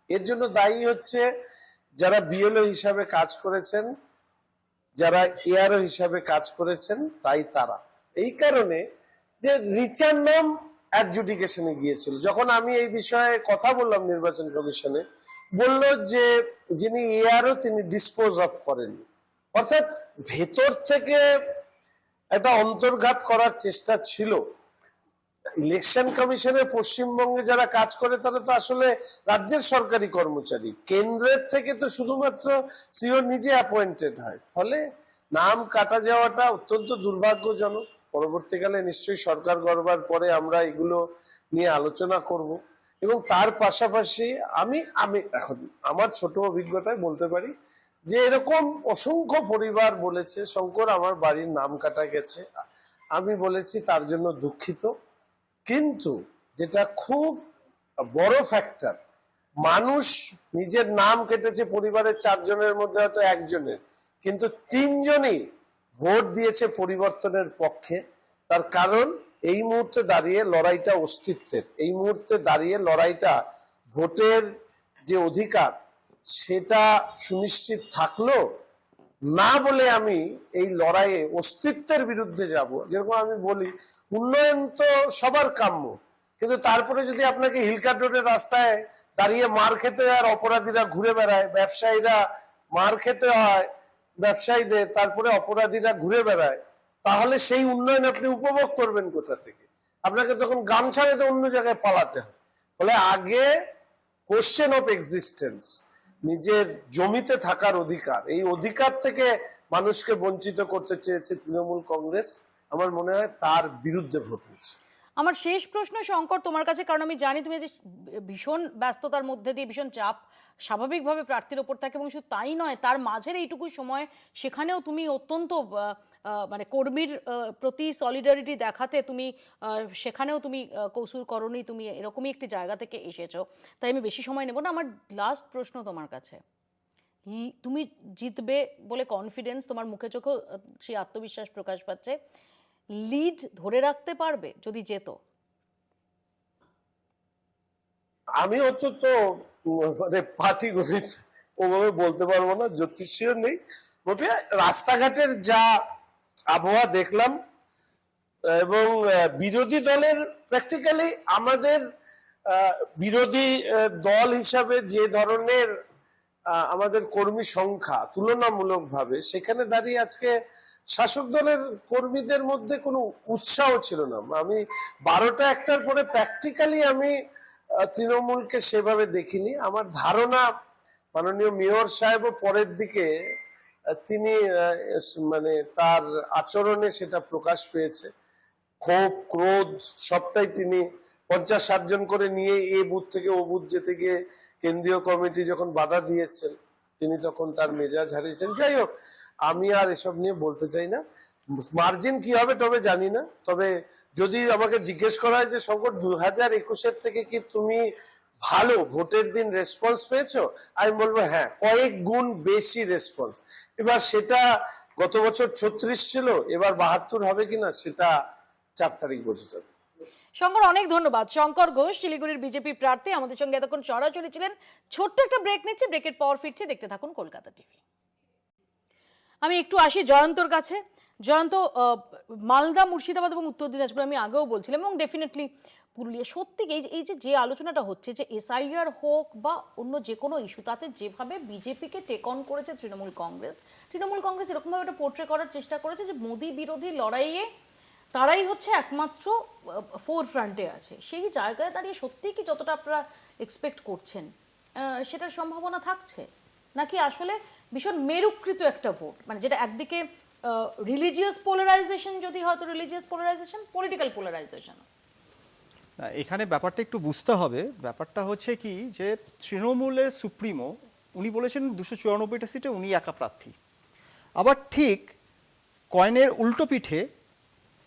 Speaker 12: এর জন্য দায়ী হচ্ছে যারা বিএলও হিসাবে কাজ করেছেন, যারা এআরও হিসাবে কাজ করেছেন, তাই তারা। এই কারণে যে রিচার নাম অ্যাডজুডিকেশনে গিয়েছিল, যখন আমি এই বিষয়ে কথা বললাম নির্বাচন কমিশনে, বলল যে যিনি এআরও তিনি ডিসপোজ অফ করেননি। অর্থাৎ ভেতর থেকে একটা অন্তর্ঘাত করার চেষ্টা ছিল। ইলেকশন কমিশনে পশ্চিমবঙ্গে যারা কাজ করে তারা তো আসলে রাজ্যের সরকারি কর্মচারী, কেন্দ্রের থেকে তো শুধুমাত্র সিও নিজে অ্যাপয়েন্টেড হয়। ফলে নাম কাটা যাওয়াটা অত্যন্ত দুর্ভাগ্যজনক। পরবর্তীকালে নিশ্চয়ই সরকার গড়বার পরে আমরা এগুলো নিয়ে আলোচনা করব এবং তার পাশাপাশি আমি এখন আমার ছোট অভিজ্ঞতায় বলতে পারি যে এরকম অসংখ্য পরিবার বলেছে, শঙ্কর আমার বাড়ির নাম কাটা গেছে, আমি বলেছি তার জন্য দুঃখিত। কিন্তু যেটা খুব বড় ফ্যাক্টর, মানুষ নিজের নাম কেটেছে পরিবারের 4 জনের মধ্যে হয়তো একজনের, কিন্তু 3 জনই ভোট দিয়েছে পরিবর্তনের পক্ষে। তার কারণ এই মুহূর্তে দাঁড়িয়ে লড়াইটা অস্তিত্বের, এই মুহূর্তে দাঁড়িয়ে লড়াইটা ভোটের যে অধিকার সেটা সুনিশ্চিত থাকলো না বলে আমি এই লড়াইয়ে অস্তিত্বের বিরুদ্ধে যাব। যেরকম আমি বলি, উন্নয়ন তো সবার কাম্য, কিন্তু তারপরে যদি আপনাকে হিলকাট রোডের রাস্তায় দাঁড়িয়ে মার খেতে হয় আর অপরাধীরা ঘুরে বেড়ায়, ব্যবসায়ীরা মার খেতে হয় ব্যবসায়ীদের, তারপরে অপরাধীরা ঘুরে বেড়ায়, তাহলে সেই উন্নয়ন আপনি উপভোগ করবেন কোথা থেকে? আপনাকে তখন গামছা বেঁধে অন্য জায়গায় পালাতে হয়। ফলে আগে কোশ্চেন অফ এক্সিস্টেন্স, নিজের জমিতে থাকার অধিকার, এই অধিকার থেকে মানুষকে বঞ্চিত করতে চেয়েছে তৃণমূল কংগ্রেস। আমার মনে হয় তার বিরুদ্ধে ভোট হয়েছে।
Speaker 1: আমার শেষ প্রশ্ন শঙ্কর তোমার কাছে, কারণ আমি জানি তুমি যে ভীষণ ব্যস্ততার মধ্যে দিয়ে ভীষণ চাপ স্বাভাবিকভাবে প্রার্থীর ওপর থাকে, এবং শুধু তাই নয়, তার মাঝের এইটুকু সময় সেখানেও তুমি অত্যন্ত মানে কর্মীর প্রতি সলিডারিটি দেখাতে তুমি সেখানেও তুমি কসুর করনি, তুমি এরকমই একটি জায়গা থেকে এসেছো। তাই আমি বেশি সময় নেব না। আমার লাস্ট প্রশ্ন তোমার কাছে, তুমি জিতবে বলে কনফিডেন্স, তোমার মুখে চোখেও সেই আত্মবিশ্বাস প্রকাশ পাচ্ছে, লিড ধরে রাখতে পারবে যদি যেত?
Speaker 12: আমি অন্তত মানে পার্টি গণিত ওভাবে বলতে পারবো না, জ্যোতিষীয় নেই। রাস্তাঘাটের যা আবহাওয়া দেখলাম এবং বিরোধী দলের প্র্যাকটিক্যালি আমাদের বিরোধী দল হিসাবে যে ধরনের আমাদের কর্মী সংখ্যা তুলনামূলকভাবে, সেখানে দাঁড়িয়ে আজকে শাসক দলের কর্মীদের মধ্যে কোনো উৎসাহ ছিল না। আমি 12টা 1টার পরে প্র্যাকটিক্যালি আমি তৃণমূলকে সেভাবে দেখিনি। আমার ধারণা মাননীয় মেয়র সাহেবও পরের দিকে তিনি মানে তার আচরণে সেটা প্রকাশ পেয়েছে। ক্ষোভ, ক্রোধ সবটাই তিনি 50-60 জন করে নিয়ে এ বুথ থেকে ও বুথ যেতে গিয়ে কেন্দ্রীয় কমিটি যখন বাধা দিয়েছেন, তিনি তখন তার মেজাজ হারিয়েছেন। যাই হোক, আমি আর এসব নিয়ে বলতে চাই না। মার্জিন কি হবে তবে জানি না। তবে যদি আমাকে জিজ্ঞেস করা হয় যে শঙ্কর 2021-এর থেকে কি তুমি ভালো ভোটের দিন রেসপন্স পেয়েছো, আমি বলবো হ্যাঁ, কয়েক গুণ বেশি রেসপন্স। এবার সেটা গত বছর 36 ছিল, এবার 72 হবে কিনা সেটা 4 তারিখ বোঝা যাবে।
Speaker 1: শঙ্কর, অনেক ধন্যবাদ। শঙ্কর ঘোষ, শিলিগুড়ির বিজেপি প্রার্থী, আমাদের সঙ্গে এতক্ষণ সরাসরি ছিলেন। ছোট্ট একটা ব্রেক নিচ্ছে, ব্রেকের পর ফিরছে, দেখতে থাকুন কলকাতা টিভি। আমি একটু আসি জয়ন্তর কাছে। জয়ন্ত, মালদা, মুর্শিদাবাদ এবং উত্তর দিনাজপুর আমি আগেও বলছিলাম, এবং ডেফিনেটলি পুরুলিয়া সত্যি এই যে আলোচনাটা হচ্ছে যে এসআইআর হোক বা অন্য যে কোনো ইস্যু, তাতে যেভাবে বিজেপিকে টেক অন করেছে তৃণমূল কংগ্রেস এরকমভাবে একটা পোর্ট্রে করার চেষ্টা করেছে যে মোদি বিরোধী লড়াইয়ে তারাই হচ্ছে একমাত্র ফোর ফ্রন্টে আছে। সেই জায়গায় দাঁড়িয়ে সত্যিই কি যতটা আপনারা এক্সপেক্ট করছেন সেটার সম্ভাবনা থাকছে, নাকি আসলে ভীষণ মেরুকৃত একটা ভোট, মানে যেটা একদিকে রিলিজিয়াস পোলারাইজেশন, যদি হয়তো রিলিজিয়াস পোলারাইজেশন, পলিটিক্যাল পোলারাইজেশন?
Speaker 8: না, এখানে ব্যাপারটা একটু বুঝতে হবে। ব্যাপারটা হচ্ছে কি যে তৃণমূলের সুপ্রিমো উনি বলেছেন 294টা সিটে উনি একা প্রার্থী। আবার ঠিক কয়েনের উল্টো পিঠে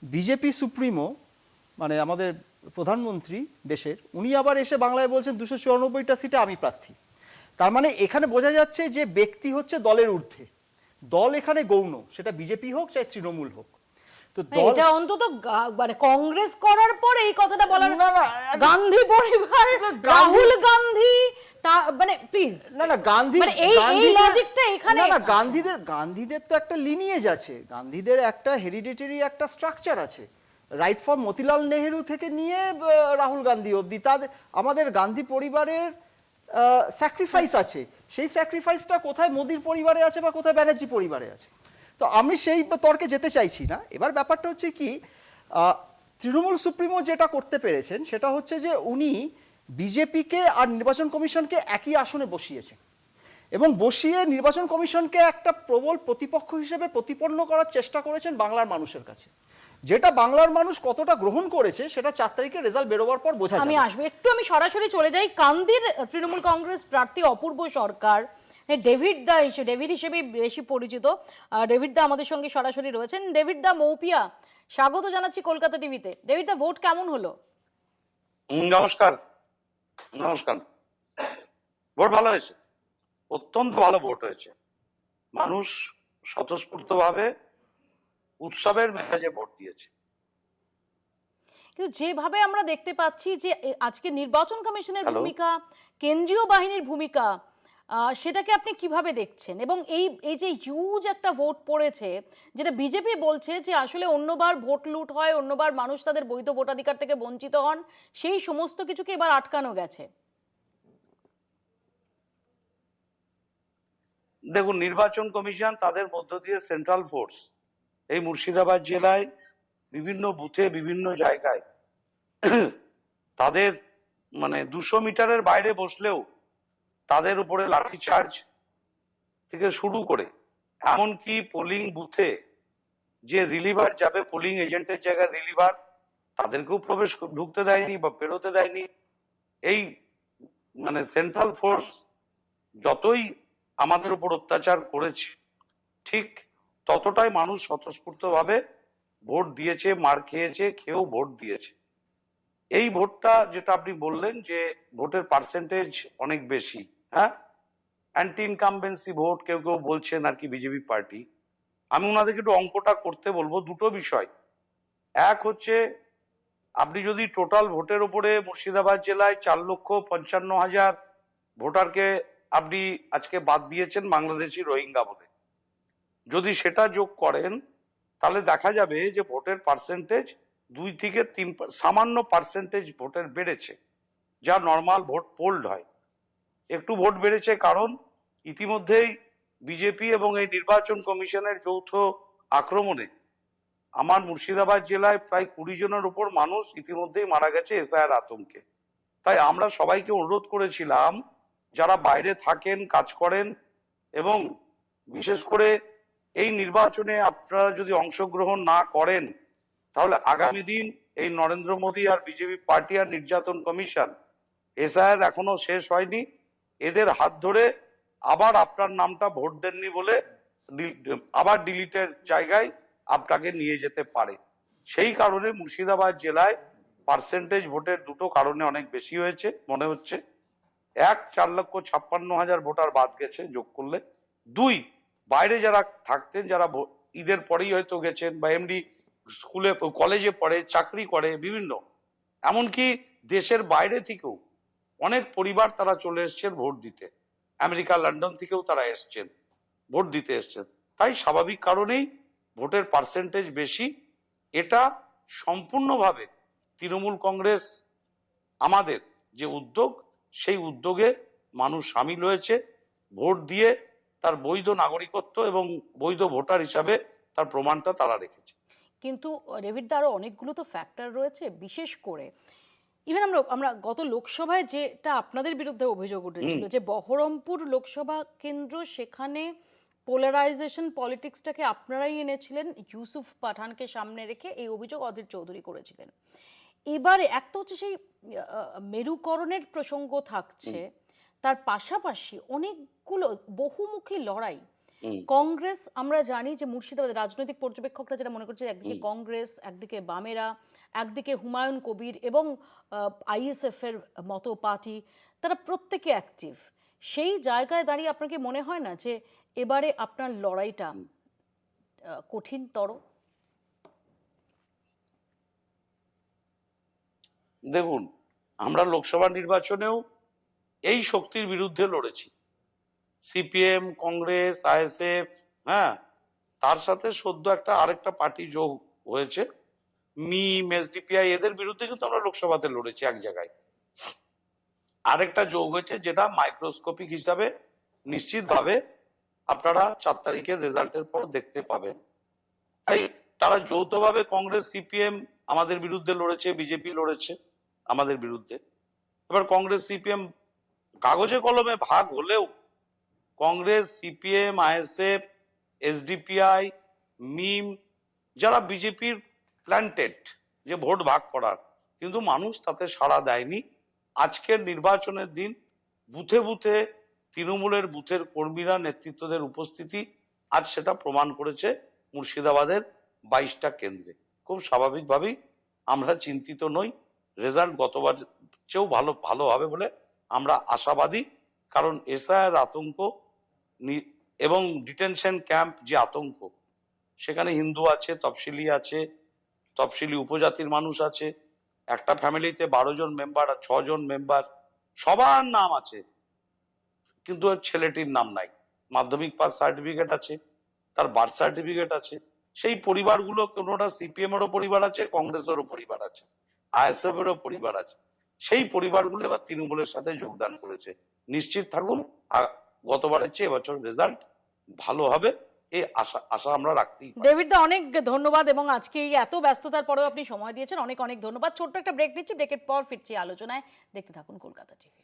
Speaker 8: বিজেপি সুপ্রিমো মানে আমাদের প্রধানমন্ত্রী দেশের, উনি আবার এসে বাংলায় বলছেন 294টা সিটে আমি প্রার্থী। তার মানে এখানে বোঝা যাচ্ছে যে ব্যক্তি হচ্ছে দলের ঊর্ধ্বে, দল এখানে গৌণ, সেটা বিজেপি হোক চাই তৃণমূল হোক। তো
Speaker 1: এটা অন্তত মানে কংগ্রেস করার পরে এই কথাটা বলার, গান্ধী পরিবার, রাহুল গান্ধী, মানে প্লিজ
Speaker 8: না গান্ধী,
Speaker 1: মানে এই লজিকটা এখানে
Speaker 8: না গান্ধীদের তো একটা লিনিয়েজ আছে, গান্ধীদের একটা হেরিডিটারি একটা স্ট্রাকচার আছে, রাইট ফ্রম মতিলাল নেহেরু থেকে নিয়ে রাহুল গান্ধী অবধি তাদের আমাদের গান্ধী পরিবারের স্যাক্রিফাইস আছে। সেই স্যাক্রিফাইসটা কোথায় মোদির পরিবারে আছে বা কোথায় ব্যানার্জি পরিবারে আছে। তো আমি সেই তর্কে যেতে চাইছি না। এবার ব্যাপারটা হচ্ছে কি, তৃণমূল সুপ্রিমো যেটা করতে পেরেছেন সেটা হচ্ছে যে উনি বিজেপিকে আর নির্বাচন কমিশনকে একই আসনে বসিয়েছেন এবং বসিয়ে নির্বাচন কমিশনকে একটা প্রবল প্রতিপক্ষ হিসেবে প্রতিপন্ন করার চেষ্টা করেছেন বাংলার মানুষের কাছে। যেটা বাংলার মানুষ কতটা গ্রহণ করেছে সেটা 4 তারিখে রেজাল্ট বেরোবার পর বোঝা যাবে।
Speaker 1: আমি আসবো একটু, আমি সরাসরি চলে যাই কান্দির তৃণমূল কংগ্রেস প্রার্থী অপূর্ব সরকার, ডেভিড হিসেবে বেশি পরিচিত। ডেভিড দা আমাদের সঙ্গে সরাসরি রয়েছেন। ডেভিড দা, মৌপিয়া, স্বাগত জানাচ্ছি কলকাতা টিভিতে। ডেভিড দা, ভোট কেমন হলো?
Speaker 13: নমস্কার। ভোট ভালো হয়েছে, অত্যন্ত ভালো ভোট হয়েছে। মানুষ স্বতঃস্ফূর্তভাবে উৎসবের মেজাজে ভোট দিয়েছে।
Speaker 1: কিন্তু যেভাবে আমরা দেখতে পাচ্ছি যে আজকে নির্বাচন কমিশনের ভূমিকা, কেন্দ্রীয় বাহিনীর ভূমিকা, সেটাকে আপনি কিভাবে দেখছেন? এবং এই যে হিউজ একটা ভোট পড়েছে, যেটা বিজেপি বলছে যে আসলে অন্যবার ভোট লুট হয়, অন্যবার মানুষ তাদের বৈধ ভোটাধিকার থেকে বঞ্চিত হন, সেই সমস্ত কিছুকে এবার আটকানো গেছে।
Speaker 13: দেখুন, নির্বাচন কমিশন তাদের মধ্য দিয়ে সেন্ট্রাল ফোর্স এই মুর্শিদাবাদ জেলায় বিভিন্ন বুথে বিভিন্ন জায়গায় তাদের মানে 200 মিটারের বাইরে বসলেও তাদের উপরে লাঠিচার্জ থেকে শুরু করে এমনকি পোলিং বুথে যে রিলিভার যাবে, পোলিং এজেন্টের জায়গায় রিলিভার, তাদেরকেও ঢুকতে দেয়নি বা বেরোতে দেয়নি। এই মানে সেন্ট্রাল ফোর্স যতই আমাদের উপর অত্যাচার করেছে, ঠিক ততটাই মানুষ স্বতঃস্ফূর্তভাবে ভোট দিয়েছে, মার খেয়েও ভোট দিয়েছে। এই ভোটটা যেটা আপনি বললেন যে ভোটের পার্সেন্টেজ অনেক বেশি, হ্যাঁ, অ্যান্টি ইনকামবেন্সি ভোট কেউ বলছেন আর কি বিজেপি পার্টি। আমি ওনাদেরকে একটু অঙ্কটা করতে বলবো। দুটো বিষয়, এক হচ্ছে আপনি যদি টোটাল ভোটের উপরে মুর্শিদাবাদ জেলায় 4,55,000 ভোটারকে আপনি আজকে বাদ দিয়েছেন বাংলাদেশি রোহিঙ্গা বলে, যদি সেটা যোগ করেন তাহলে দেখা যাবে যে ভোটের পার্সেন্টেজ 2 থেকে 3 সামান্য পার্সেন্টেজ ভোটের বেড়েছে, যা নর্মাল ভোট পোল্ড হয়। একটু ভোট বেড়েছে কারণ ইতিমধ্যেই বিজেপি এবং এই নির্বাচন কমিশনের যৌথ আক্রমণে আমার মুর্শিদাবাদ জেলায় প্রায় 20 জনের উপর মানুষ ইতিমধ্যেই মারা গেছে এসআইআর আতঙ্কে। তাই আমরা সবাইকে অনুরোধ করেছিলাম যারা বাইরে থাকেন, কাজ করেন এবং বিশেষ করে এই নির্বাচনে আপনারা যদি অংশগ্রহণ না করেন তাহলে আগামী দিন এই নরেন্দ্র মোদী আর বিজেপি পার্টি আর নির্যাতন কমিশন, এসআইআর এখনো শেষ হয়নি, এদের হাত ধরে আবার আপনার নামটা ভোট দেননি বলে আবার ডিলিটের জায়গায় আপনাকে নিয়ে যেতে পারে। সেই কারণে মুর্শিদাবাদ জেলায় পার্সেন্টেজ ভোটের দুটো কারণে অনেক বেশি হয়েছে মনে হচ্ছে। 4,56,000 ভোটার বাদ গেছে যোগ করলে। 2, বাইরে যারা থাকতেন, যারা ঈদের পরেই হয়তো গেছেন বা এমডি স্কুলে কলেজে পড়ে, চাকরি করে বিভিন্ন, এমনকি দেশের বাইরে থেকেও অনেক পরিবার তারা চলে এসছেন ভোট দিতে, আমেরিকা লন্ডন থেকেও তারা এসছেন ভোট দিতে এসছেন। তাই স্বাভাবিক কারণেই ভোটের পার্সেন্টেজ বেশি। এটা সম্পূর্ণভাবে তৃণমূল কংগ্রেস আমাদের যে উদ্যোগ, সেই উদ্যোগে মানুষ সামিল হয়েছে, ভোট দিয়ে তার বৈধ নাগরিকত্ব এবং বৈধ ভোটার হিসাবে তার প্রমাণটা তারা রেখেছে।
Speaker 1: কিন্তু রেভিডদা আরো অনেকগুলো তো ফ্যাক্টর রয়েছে, বিশেষ করে ইভেন আমরা গত লোকসভায় যেটা আপনাদের বিরুদ্ধে অভিযোগ উঠেছিল যে বহরমপুর লোকসভা কেন্দ্র, সেখানে পোলারাইজেশন পলিটিক্সটাকে আপনারাই এনেছিলেন, ইউসুফ পাঠানকে সামনে রেখে এই অভিযোগ অধীর চৌধুরী করেছিলেন। এবারে একটা হচ্ছে সেই মেরুকরণের প্রসঙ্গ থাকছে, তার পাশাপাশি অনেকগুলো বহুমুখী লড়াই। কংগ্রেস, আমরা জানি যে মুর্শিদাবাদের রাজনৈতিক পর্যবেক্ষকরা যেটা মনে করছে, একদিকে কংগ্রেস, একদিকে বামেরা, একদিকে হুমায়ুন কবির এবং আইএসএফ এর মতো পার্টি, তারা প্রত্যেকে অ্যাক্টিভ। সেই জায়গায় দাঁড়িয়ে আপনার কি মনে হয় না যে এবারে আপনার লড়াইটা কঠিনতর?
Speaker 13: দেখুন, আমরা লোকসভা নির্বাচনেও এই শক্তির বিরুদ্ধে লড়েছি, সিপিএম, কংগ্রেস, আইএসএফ, হ্যাঁ, তার সাথে সদ্য আরেকটা পার্টি যোগ হয়েছে, মিম, এসডিপিআই, এদের বিরুদ্ধে কিন্তু আমরা লোকসভাতে লড়েছি এক জায়গায়। আরেকটা যোগ হয়েছে যেটা মাইক্রোস্কোপিক হিসাবে নিশ্চিতভাবে আপনারা 4 তারিখের রেজাল্টের পর দেখতে পাবেন। তাই তারা যৌথভাবে, কংগ্রেস, সিপিএম আমাদের বিরুদ্ধে লড়েছে, বিজেপি লড়েছে আমাদের বিরুদ্ধে। এবার কংগ্রেস, সিপিএম কাগজে কলমে ভাগ হলেও কংগ্রেস, সিপিএম, আইএসএফ, এসডিপিআই, মিম, যারা বিজেপির প্ল্যান্টেড যে ভোট ভাগ করার, কিন্তু মানুষ তাতে সাড়া দেয়নি। আজকের নির্বাচনের দিন বুথে বুথে তৃণমূলের বুথের কর্মীরা, নেতৃত্বদের উপস্থিতি আজ সেটা প্রমাণ করেছে মুর্শিদাবাদের 22টা কেন্দ্রে। খুব স্বাভাবিকভাবেই আমরা চিন্তিত নই, রেজাল্ট গতবার চেয়েও ভালো হবে বলে আমরা আশাবাদী। কারণ এসআইআর আতঙ্ক এবং ডিটেনশন ক্যাম্প যে আতঙ্ক, সেখানে হিন্দু আছে, তফসিলি আছে, তফসিলি উপজাতির মানুষ আছে, একটা ফ্যামিলিতে 12 জন মেম্বার আর 6 জন মেম্বার, সবার নাম আছে কিন্তু ছেলেটির নাম নাই। মাধ্যমিক পাস সার্টিফিকেট আছে, তার বার্থ সার্টিফিকেট আছে। সেই পরিবারগুলো, কোনোটা সিপিএম এরও পরিবার আছে, কংগ্রেসেরও পরিবার আছে, আইএসএফ এরও পরিবার আছে। সেই পরিবারগুলো এবার তৃণমূলের সাথে যোগদান করেছে। নিশ্চিত থাকুন, গতবারের চেয়ে এবছর রেজাল্ট ভালো হবে, এই আশা আমরা রাখতেই পারি।
Speaker 1: ডেভিড দা, অনেক ধন্যবাদ, এবং আজকে এই এত ব্যস্ততার পরেও আপনি সময় দিয়েছেন, অনেক অনেক ধন্যবাদ। ছোট্ট একটা ব্রেক নিচ্ছি, ব্রেকের পর ফিরছি আলোচনায়। দেখতে থাকুন কলকাতা টিভি।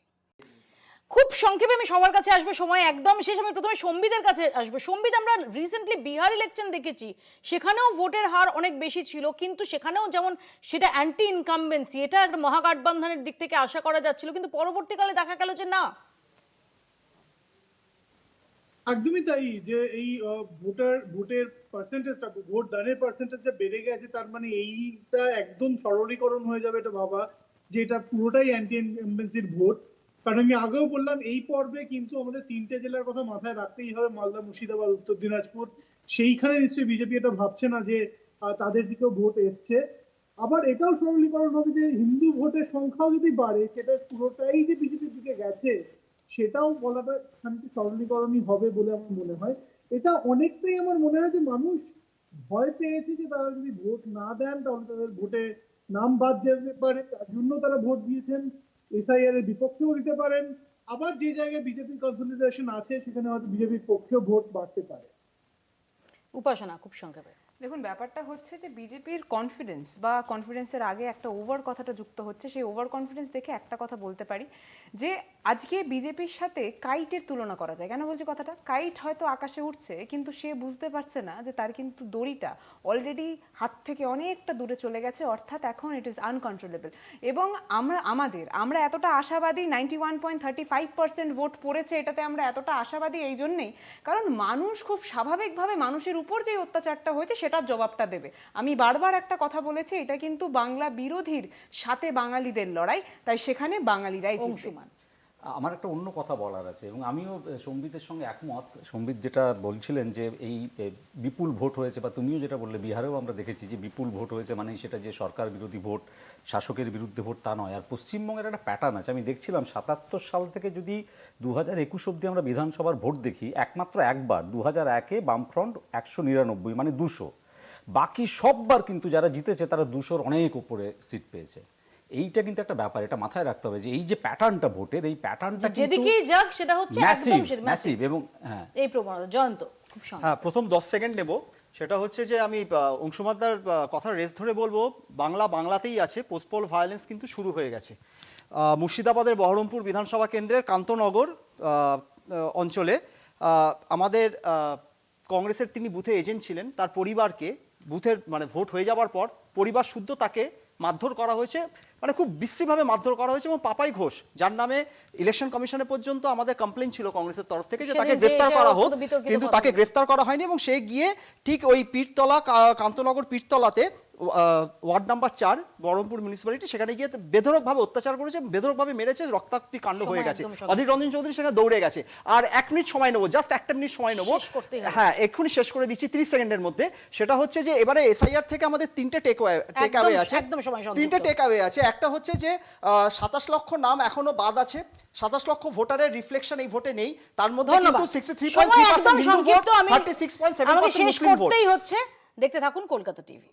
Speaker 1: খুব সংক্ষেপে আমি সবার কাছে আসবো, সময় একদম শেষ। আমি প্রথমে সম্বিতের কাছে আসবো। সম্বিত, আমরা রিসেন্টলি বিহার ইলেকশন দেখেছি, সেখানেও ভোটের হার অনেক বেশি ছিল, কিন্তু সেখানেও যেমন সেটা অ্যান্টি ইনকামবেন্সি, এটা একটা মহাগঠবন্ধনের দিক থেকে আশা করা যাচ্ছিল, কিন্তু পরবর্তীকালে দেখা গেল যে না।
Speaker 5: একদমই তাই, যে এই ভোটের পার্সেন্টেজটা, ভোট দানের পার্সেন্টেজটা বেড়ে গেছে, তার মানে এইটা একদম সরলীকরণ হয়ে যাবে এটা ভাবা, যে এটা পুরোটাই অ্যান্টি ইনকামবেন্সির ভোট। কারণ আমি আগেও বললাম, এই পর্বে কিন্তু আমাদের 3টে জেলার কথা মাথায় রাখতেই হবে, মালদা, মুর্শিদাবাদ, উত্তর দিনাজপুর। সেইখানে নিশ্চয়ই বিজেপি এটা ভাবছে না যে তাদের দিকেও ভোট এসছে। আবার এটাও সরলীকরণ হবে যে হিন্দু ভোটের সংখ্যাও যদি বাড়ে, সেটা পুরোটাই যে বিজেপির দিকে গেছে সেটাও বলাটা খানিকটা সরলীকরণই হবে বলে আমার মনে হয়। এটা অনেকটাই আমার মনে হয় যে মানুষ ভয় পেয়েছে যে তারা যদি ভোট না দেন তাহলে তাদের ভোটে নাম বাদ যেতে পারে, তার জন্য তারা ভোট দিয়েছেন। এসআইআর এর বিপক্ষেও দিতে পারেন, আবার যে জায়গায় বিজেপির কনসলিডেশন আছে সেখানে হয়তো বিজেপির পক্ষেও ভোট বাড়তে পারে।
Speaker 1: উপাসনা, খুব সংক্ষেপে।
Speaker 14: দেখুন, ব্যাপারটা হচ্ছে যে বিজেপির কনফিডেন্স বা কনফিডেন্সের আগে একটা ওভার কথাটা যুক্ত হচ্ছে। সেই ওভার কনফিডেন্স দেখে একটা কথা বলতে পারি যে আজকে বিজেপির সাথে কাইটের তুলনা করা যায়। কেন বলছি কথাটা? কাইট হয়তো আকাশে উঠছে, কিন্তু সে বুঝতে পারছে না যে তার কিন্তু দড়িটা অলরেডি হাত থেকে অনেকটা দূরে চলে গেছে, অর্থাৎ এখন ইট ইজ আনকন্ট্রোলেবল। এবং আমরা এতটা আশাবাদী, 91.35% ভোট পড়েছে, এটাতে আমরা এতটা আশাবাদী এই জন্যেই কারণ মানুষ খুব স্বাভাবিকভাবে মানুষের উপর যে অত্যাচারটা হয়েছে সেটার জবাবটা দেবে। আমি বারবার একটা কথা বলেছি, এটা কিন্তু বাংলা বিরোধীর সাথে বাঙালিদের লড়াই, তাই সেখানে বাঙালিরাই জিতবে।
Speaker 9: আমার একটা অন্য কথা বলার আছে, এবং আমিও সম্বিতের সঙ্গে একমত। সম্বিত যেটা বলছিলেন যে এই বিপুল ভোট হয়েছে, বা তুমিও যেটা বললে, বিহারেও আমরা দেখেছি যে বিপুল ভোট হয়েছে, মানে সেটা যে সরকার বিরোধী ভোট, শাসকের বিরুদ্ধে ভোট, তা নয়। আর পশ্চিমবঙ্গের একটা প্যাটার্ন আছে, আমি দেখছিলাম 77 সাল থেকে যদি 2021 অব্দি আমরা বিধানসভার ভোট দেখি, একমাত্র একবার 2001-এ বামফ্রন্ট 199, মানে 200। বাকি সববার কিন্তু যারা জিতেছে তারা 200-র অনেক উপরে সিট পেয়েছে। এইটা কিন্তু একটা ব্যাপার, এটা মাথায় রাখতে হবে যে এই যে প্যাটার্নটা ভোটের, এই প্যাটার্নটা
Speaker 1: যেদিকেই যাক সেটা হচ্ছে একদম
Speaker 9: ম্যাসিভ এবং হ্যাঁ
Speaker 1: এই প্রবণতা। জয়ন্ত খুব
Speaker 8: হ্যাঁ, প্রথম 10 সেকেন্ড নেব। সেটা হচ্ছে যে আমি অংশুমানদার কথার রেস ধরে বলবো, বাংলাতেই আছে, পোস্টপোল ভায়োলেন্স কিন্তু শুরু হয়ে গেছে। মুর্শিদাবাদের বহরমপুর বিধানসভা কেন্দ্রের কান্তনগর অঞ্চলে আমাদের কংগ্রেসের তিনি বুথে এজেন্ট ছিলেন, তার পরিবারকে বুথের মানে ভোট হয়ে যাওয়ার পর পরিবার শুদ্ধ তাকে মারধর করা হয়েছে, মানে খুব বিশ্রীভাবে মারধর করা হয়েছে। এবং পাপাই ঘোষ, যার নামে ইলেকশন কমিশনে পর্যন্ত আমাদের কমপ্লেন ছিল কংগ্রেসের তরফ থেকে যে তাকে গ্রেফতার করা হোক, কিন্তু তাকে গ্রেফতার করা হয়নি। এবং সে গিয়ে ঠিক ওই পীরতলা, কান্তনগর পীরতলাতে ওয়ার্ড নাম্বার 4 বহরমপুর মিউনিসিপ্যালিটি, সেখানে গিয়ে বেধড়কভাবে অত্যাচার করেছে, বেধড়কভাবে মেরেছে, রক্তাক্তি কাণ্ড হয়ে গেছে। অধীর রঞ্জন চৌধুরী সেখানে দৌড়ে গেছে। আর 1 মিনিট সময় নেবো, জাস্ট 1 মিনিট সময় নেবো, হ্যাঁ এক্ষুনি শেষ করে দিচ্ছি 30 সেকেন্ডের মধ্যে। সেটা হচ্ছে যে এবারে এসআইআর থেকে আমাদের 3টে টেক অ্যাওয়ে আছে, 3টে টেক অ্যাওয়ে আছে। একটা হচ্ছে যে 27 লক্ষ নাম এখনো বাদ আছে, 27 লক্ষ ভোটারের রিফ্লেকশন এই ভোটে নেই। তার মধ্যে কিন্তু 63.3% হিন্দু ভোট, 36.7% মুসলিম ভোট।
Speaker 1: হচ্ছে দেখতে থাকুন কলকাতা টিভি।